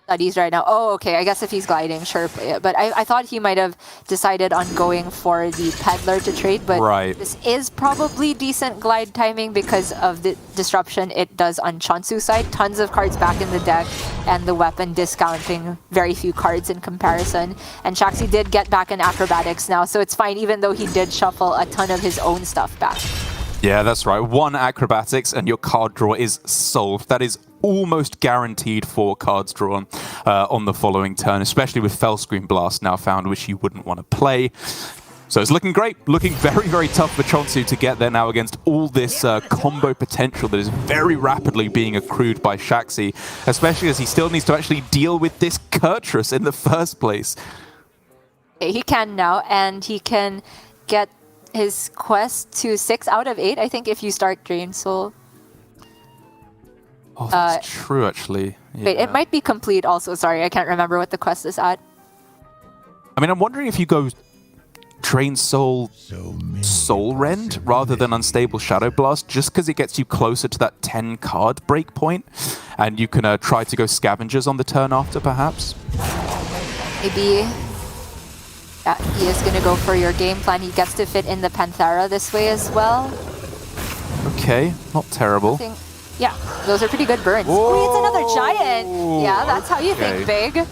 studies right now. Oh, okay, I guess if he's gliding, sure, play it. But I thought he might have decided on going for the Peddler to trade, but this is probably decent glide timing because of the disruption it does on che0nsu's side. Tons of cards back in the deck, and the weapon discounting very few cards in comparison. And Shaxy did get back in Acrobatics now, so it's fine, even though he did shuffle a ton of his own stuff back. Yeah, that's right. 1 Acrobatics and your card draw is solved. That is almost guaranteed 4 cards drawn on the following turn, especially with Fellscream Blast now found, which you wouldn't want to play. So it's looking great. Looking very, very tough for che0nsu to get there now against all this combo potential that is very rapidly being accrued by Shaxy, especially as he still needs to actually deal with this che0nsu in the first place. He can now, and he can get his quest to 6 out of 8, I think, if you start Drain Soul. Oh, that's true, actually. Yeah. Wait, it might be complete also. Sorry, I can't remember what the quest is at. I mean, I'm wondering if you go Drain Soul Soul Rend rather than Unstable Shadow Blast, just because it gets you closer to that 10-card breakpoint, and you can try to go Scavengers on the turn after, perhaps. Maybe. Yeah, he is going to go for your game plan. He gets to fit in the Panthera this way as well. Okay, not terrible. Yeah, those are pretty good burns. Oh, it's another giant! Yeah, that's how you think big.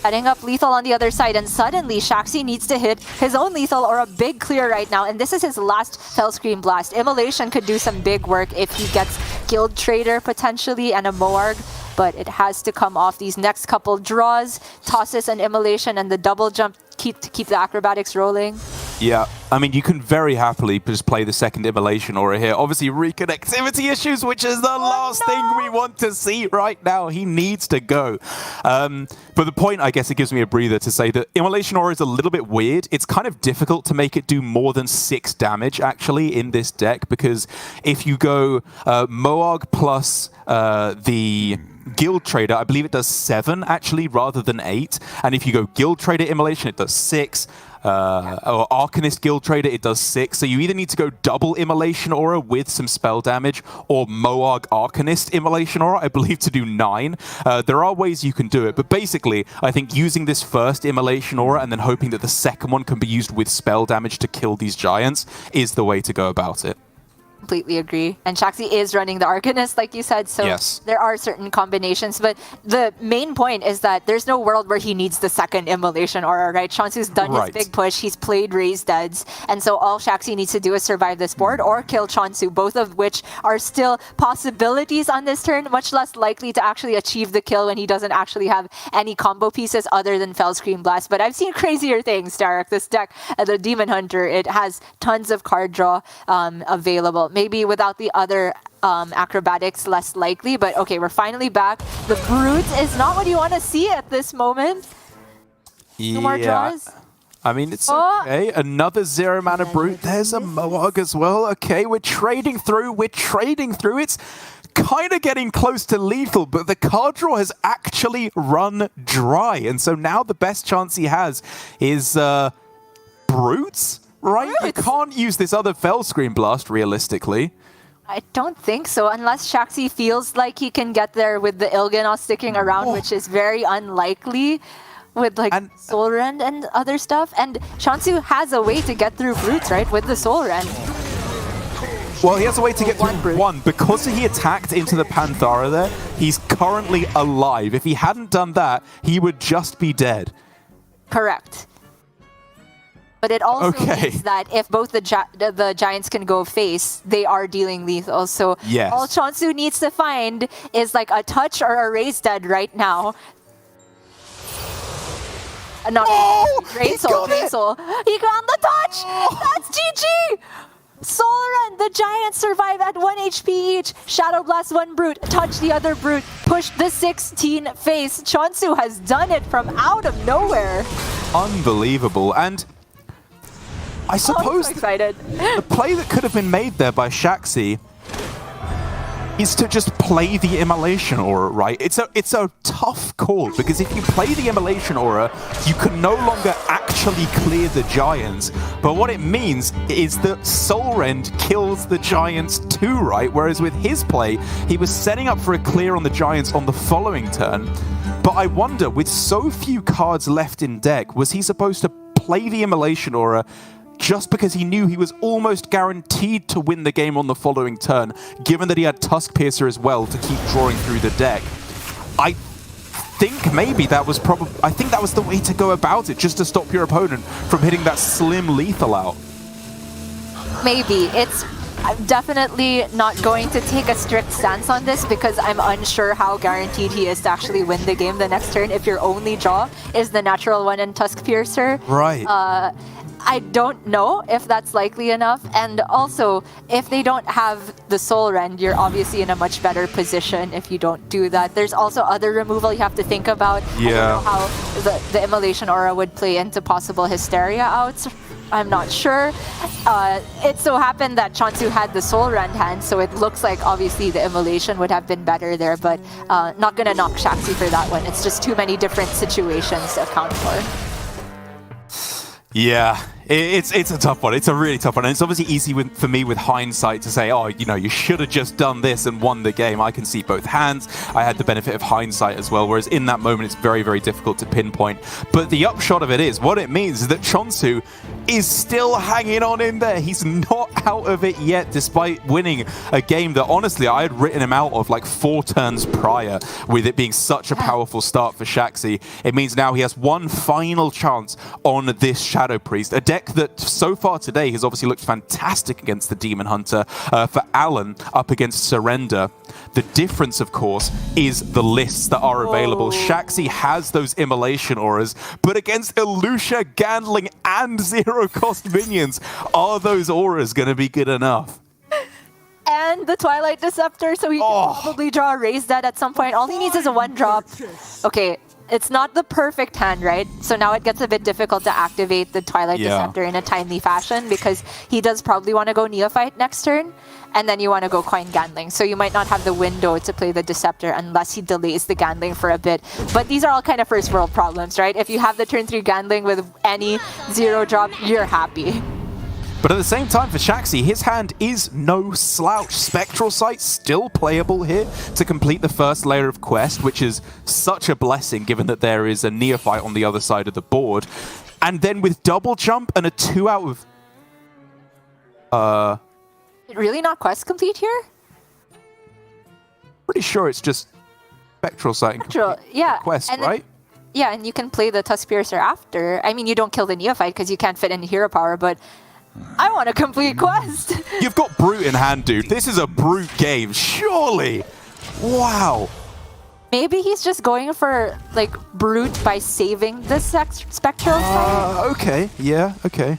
Setting up lethal on the other side, and suddenly Shaxy needs to hit his own lethal or a big clear right now, and this is his last Fellscream Blast. Immolation could do some big work if he gets Guild Trader potentially and a Moarg, but it has to come off these next couple draws. Tosses and Immolation and the double jump to keep the Acrobatics rolling. Yeah, I mean, you can very happily just play the second Immolation Aura here. Obviously, reconnectivity issues, which is the last thing we want to see right now. He needs to go. But the point, I guess it gives me a breather to say that Immolation Aura is a little bit weird. It's kind of difficult to make it do more than 6 damage, actually, in this deck, because if you go Moarg plus the Guild Trader, I believe it does 7, actually, rather than 8. And if you go Guild Trader Immolation, it does 6. Or Arcanist Guild Trader, it does 6. So you either need to go double Immolation Aura with some spell damage, or Moarg Arcanist Immolation Aura, I believe, to do 9. There are ways you can do it, but basically, I think using this first Immolation Aura and then hoping that the second one can be used with spell damage to kill these giants is the way to go about it. completely agree. And Shaxy is running the Arcanist, like you said, so there are certain combinations. But the main point is that there's no world where he needs the second Immolation Aura, right? che0nsu's done his big push, he's played Raised Deads, and so all Shaxy needs to do is survive this board or kill che0nsu, both of which are still possibilities on this turn, much less likely to actually achieve the kill when he doesn't actually have any combo pieces other than Fell Scream Blast. But I've seen crazier things, Derek. This deck, the Demon Hunter, it has tons of card draw available. Maybe without the other acrobatics, less likely, but okay, we're finally back. The Brute is not what you want to see at this moment. Two more draws. I mean, it's okay. Another 0 mana Brute. There's a Mohawk as well. Okay, we're trading through. It's kind of getting close to lethal, but the card draw has actually run dry. And so now the best chance he has is Brutes, right? You can't use this other Fell Scream Blast, realistically. I don't think so, unless Shaxy feels like he can get there with the Il'gynoth sticking around, which is very unlikely with like Soul Rend and other stuff. And che0nsu has a way to get through Brutes, right, with the Soul Rend. Well, he has a way to get through one. Because he attacked into the Panthara there, he's currently alive. If he hadn't done that, he would just be dead. Correct. But it also means that if both the Giants can go face, they are dealing lethal. So all che0nsu needs to find is like a touch or a Raised Dead right now. Not Raisel. He got the touch! That's GG! Soul Rend, the Giants survive at 1 HP each. Shadow Blast one Brute, touch the other Brute, push the 16 face. che0nsu has done it from out of nowhere. Unbelievable. And I suppose the play that could have been made there by Shaxy is to just play the Immolation Aura, right? It's a tough call, because if you play the Immolation Aura, you can no longer actually clear the Giants. But what it means is that Soul Rend kills the Giants too, right? Whereas with his play, he was setting up for a clear on the Giants on the following turn. But I wonder, with so few cards left in deck, was he supposed to play the Immolation Aura just because he knew he was almost guaranteed to win the game on the following turn, given that he had Tusk Piercer as well to keep drawing through the deck? I think maybe that was the way to go about it, just to stop your opponent from hitting that slim lethal out. Maybe. I'm definitely not going to take a strict stance on this, because I'm unsure how guaranteed he is to actually win the game the next turn if your only draw is the natural one and Tusk Piercer. Right. I don't know if that's likely enough. And also, if they don't have the Soul Rend, you're obviously in a much better position if you don't do that. There's also other removal you have to think about. Yeah. I don't know how the Immolation Aura would play into possible Hysteria outs. I'm not sure. It so happened that che0nsu had the Soul Rend hand, so it looks like obviously the Immolation would have been better there, but not gonna knock Shaxy for that one. It's just too many different situations to account for. Yeah, it's a tough one. It's a really tough one. And it's obviously easy for me with hindsight to say, oh, you know, you should have just done this and won the game. I can see both hands. I had the benefit of hindsight as well, whereas in that moment, it's very, very difficult to pinpoint. But the upshot of it is, what it means is that che0nsu is still hanging on in there. He's not out of it yet, despite winning a game that, honestly, I had written him out of like 4 turns prior, with it being such a powerful start for Shaxy. It means now he has one final chance on this Shadow Priest, a deck that so far today has obviously looked fantastic against the Demon Hunter. For Alan, up against Surrender, the difference, of course, is the lists that are available. Shaxy has those Immolation Auras, but against Elusia, Gandling, and zero-cost minions, are those auras going to be good enough? And the Twilight Deceptor, so he can probably draw a Raised Dead at some point. All he needs is a 1-drop. Okay, it's not the perfect hand, right? So now it gets a bit difficult to activate the Twilight Deceptor in a timely fashion, because he does probably want to go Neophyte next turn, and then you want to go Coin Gandling. So you might not have the window to play the Deceptor unless he delays the Gandling for a bit. But these are all kind of first world problems, right? If you have the turn 3 Gandling with any 0-drop, you're happy. But at the same time, for Shaxy, his hand is no slouch. Spectral Sight still playable here to complete the first layer of Quest, which is such a blessing given that there is a Neophyte on the other side of the board. And then with Double Jump and a 2 out of... Really not quest complete here? Pretty sure it's just Spectral Sight and Spectral, complete yeah. quest, And then- right? Yeah, and you can play the Tusk Piercer after. I mean, you don't kill the Neophyte because you can't fit in hero power, but I want a complete quest. You've got Brute in hand, dude. This is a Brute game, surely. Wow. Maybe he's just going for, like, Brute by saving the Spectral Sight. Okay, yeah, okay.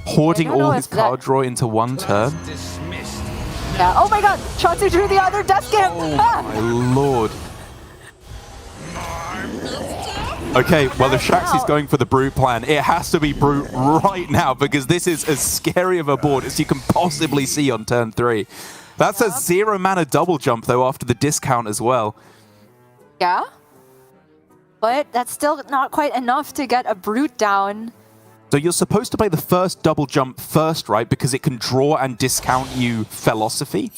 Hoarding don't know all if his card that- draw into one turn. Yeah. Oh my god! che0nsu drew the other Death Imp! My lord. Okay, well, if Shaxy's going for the Brute plan, it has to be Brute right now because this is as scary of a board as you can possibly see on turn 3. That's a 0 mana double jump, though, after the discount as well. Yeah? But that's still not quite enough to get a Brute down. So you're supposed to play the first double jump first, right? Because it can draw and discount you Philosophy.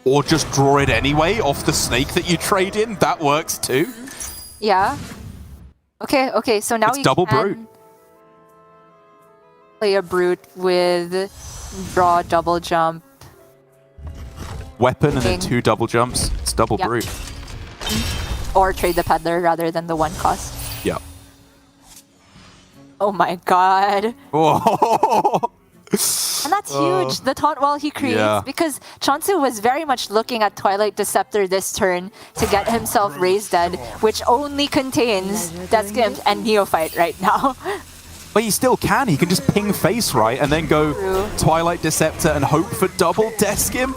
Or just draw it anyway off the snake that you trade in. That works too. Yeah. Okay, so now It's we double can Brute. play a Brute with draw, double jump. Weapon and then King. 2 double jumps. It's double Yep. Brute. Or trade the Peddler rather than the 1 cost. Yeah. Oh my god. Oh. And that's huge, the taunt wall he creates, Yeah. because che0nsu was very much looking at Twilight Deceptor this turn to get himself raised dead, which only contains Death Imp and Neophyte right now. But he still can. He can just ping face right and then go True. Twilight Deceptor and hope for double Death Imp.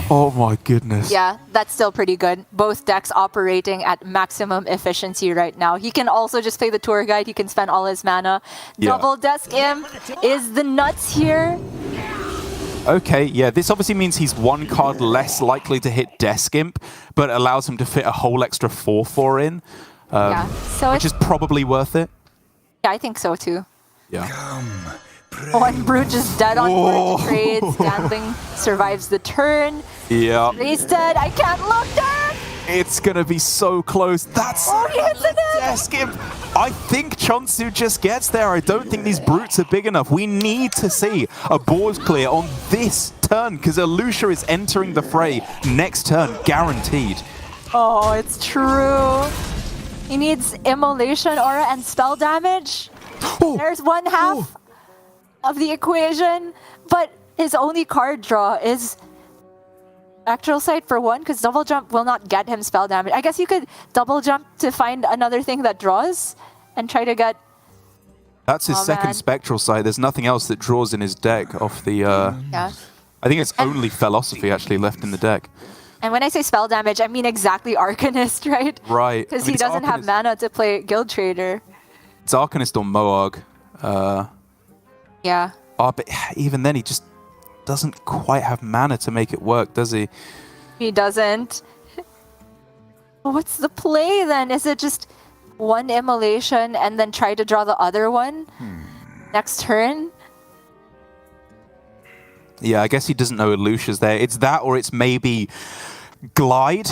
Oh my goodness. Yeah, that's still pretty good. Both decks operating at maximum efficiency right now. He can also just play the Tour Guide. He can spend all his mana. Yeah. Double Death Imp is the nuts here. Okay, yeah, this obviously means he's 1 card less likely to hit Death Imp, but allows him to fit a whole extra 4/4 in, Yeah, so which is probably worth it. yeah, I think so too. Yeah. One Brute just dead on board to trade. Gambling survives the turn. Yeah. He's dead. I can't look dead. It's gonna be so close. That's Oh, he hits it in. Death Imp. I think che0nsu just gets there. I don't think these Brutes are big enough. We need to see a board clear on this turn because Elusia is entering the fray next turn, guaranteed. Oh, it's true. He needs Immolation Aura and spell damage. Oh. There's one half of the equation, but his only card draw is Spectral Sight for 1, because double jump will not get him spell damage. I guess you could double jump to find another thing that draws and try to get... That's his Oh, second man. Spectral Sight. There's nothing else that draws in his deck off the... Yeah. I think it's only Philosophy actually left in the deck. And when I say spell damage, I mean exactly Arcanist, right? Right. Because I mean, he it's doesn't have Arcanist- mana to play Guild Trader. It's Arcanist or Moog. Yeah. But even then, he just doesn't quite have mana to make it work, does he? He doesn't. What's the play then? Is it just 1 Immolation and then try to draw the other one next turn? Yeah, I guess he doesn't know Elusia's there. It's that, or it's maybe Glide,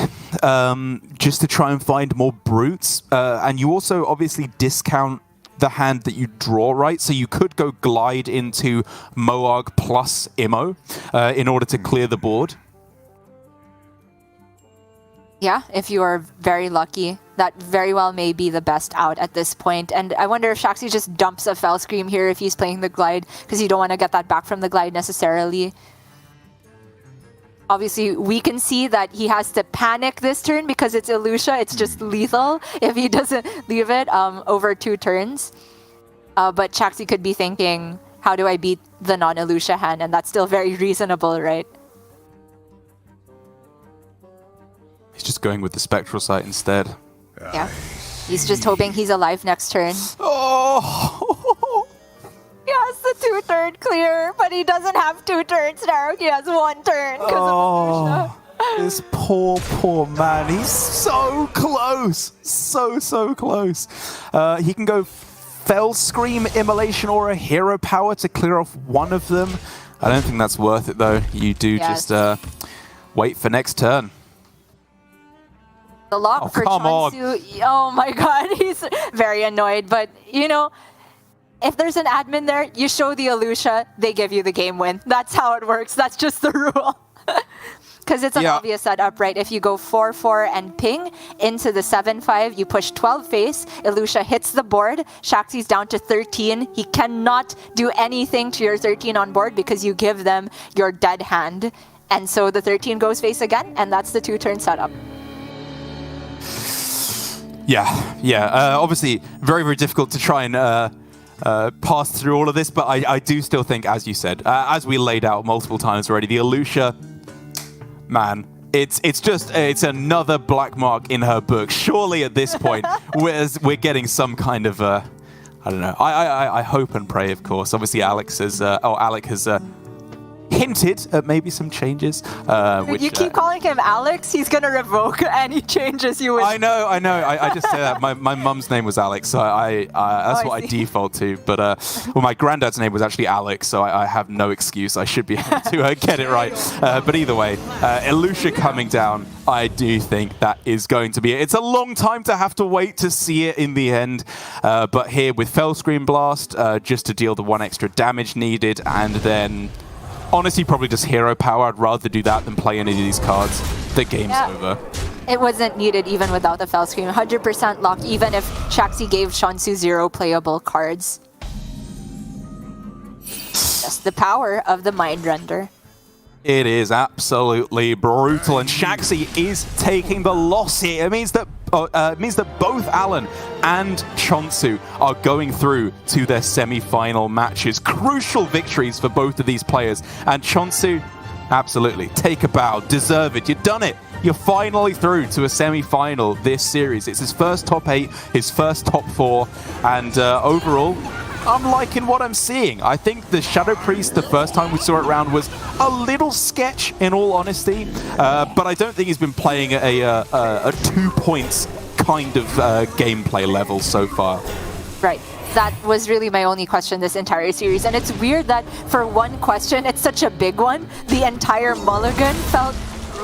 just to try and find more Brutes. And you also obviously discount the hand that you draw, right? So you could go Glide into Moog plus Immo in order to clear the board. Yeah, if you are very lucky. That very well may be the best out at this point. And I wonder if Shaxy just dumps a Fell Scream here if he's playing the Glide, because you don't want to get that back from the Glide necessarily. Obviously, we can see that he has to panic this turn because it's Elusia. It's just lethal if he doesn't leave it over 2 turns. But Shaxy could be thinking, how do I beat the non-Elusia hand? And that's still very reasonable, right? He's just going with the Spectral Sight instead. Yeah. He's just hoping he's alive next turn. Oh! He has the 2-turn clear, but he doesn't have 2 turns now. He has 1 turn because of Elusia. This poor man. He's so close. So close. He can go Fell Scream, Immolation, or a Hero Power to clear off one of them. I don't think that's worth it, though. You do Yes. just wait for next turn. The lock for come on. che0nsu. Oh my god, he's very annoyed. But, you know, if there's an admin there, you show the Elusia, they give you the game win. That's how it works. That's just the rule. Because it's an obvious setup, right? If you go 4-4 and ping into the 7-5, you push 12 face, Elusia hits the board, Shaxy's down to 13. He cannot do anything to your 13 on board because you give them your dead hand. And so the 13 goes face again, and that's the 2-turn setup. Yeah. Obviously, very, very difficult to try and pass through all of this, but I do still think, as you said, as we laid out multiple times already, the Elusia, man, it's another black mark in her book. Surely at this point, we're getting some kind of, I don't know. I hope and pray, of course. Obviously, Alec has hinted at maybe some changes. You keep calling him Alex, he's going to revoke any changes you wish. I know. I just say that. My mum's name was Alex, so that's what I default to. But well, my granddad's name was actually Alex, so I have no excuse. I should be able to get it right. But either way, Elusia coming down, I do think that is going to be it. It's a long time to have to wait to see it in the end. But here with Fell Screen Blast, just to deal the 1 extra damage needed, and then honestly, probably just hero power. I'd rather do that than play any of these cards. The game's over. It wasn't needed even without the Fell Scream. 100% lock, even if Shaxy gave che0nsu 0 playable cards. Just the power of the Mind Render. It is absolutely brutal, and Shaxy is taking the loss here. It means that both Alan and che0nsu are going through to their semi-final matches. Crucial victories for both of these players. And che0nsu, absolutely, take a bow, deserve it. You've done it. You're finally through to a semi-final this series. It's his first top 8, his first top 4, and overall, I'm liking what I'm seeing. I think the Shadow Priest, the first time we saw it round, was a little sketch, in all honesty. But I don't think he's been playing at a 2 points kind of gameplay level so far. Right. That was really my only question this entire series. And it's weird that for one question, it's such a big one, the entire Mulligan felt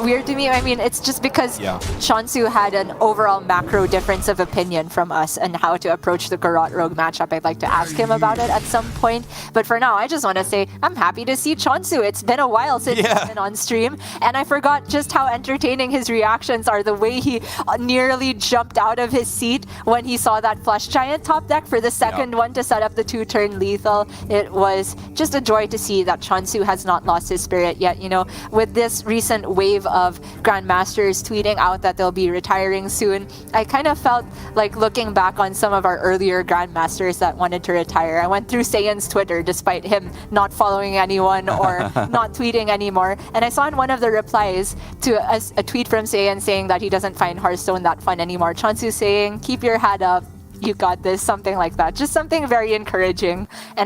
weird to me. I mean, it's just because che0nsu had an overall macro difference of opinion from us and how to approach the Garrote Rogue matchup. I'd like to ask him about it at some point. But for now, I just want to say I'm happy to see che0nsu. It's been a while since he's been on stream, and I forgot just how entertaining his reactions are. The way he nearly jumped out of his seat when he saw that Flesh Giant top deck for the second one to set up the 2-turn lethal. It was just a joy to see that che0nsu has not lost his spirit yet. You know, with this recent wave of Grandmasters tweeting out that they'll be retiring soon, I kind of felt like looking back on some of our earlier Grandmasters that wanted to retire. I went through che0nsu's Twitter despite him not following anyone or not tweeting anymore, and I saw in one of the replies to a tweet from che0nsu saying that he doesn't find Hearthstone that fun anymore. che0nsu saying, "Keep your head up, you got this," something like that. Just something very encouraging. And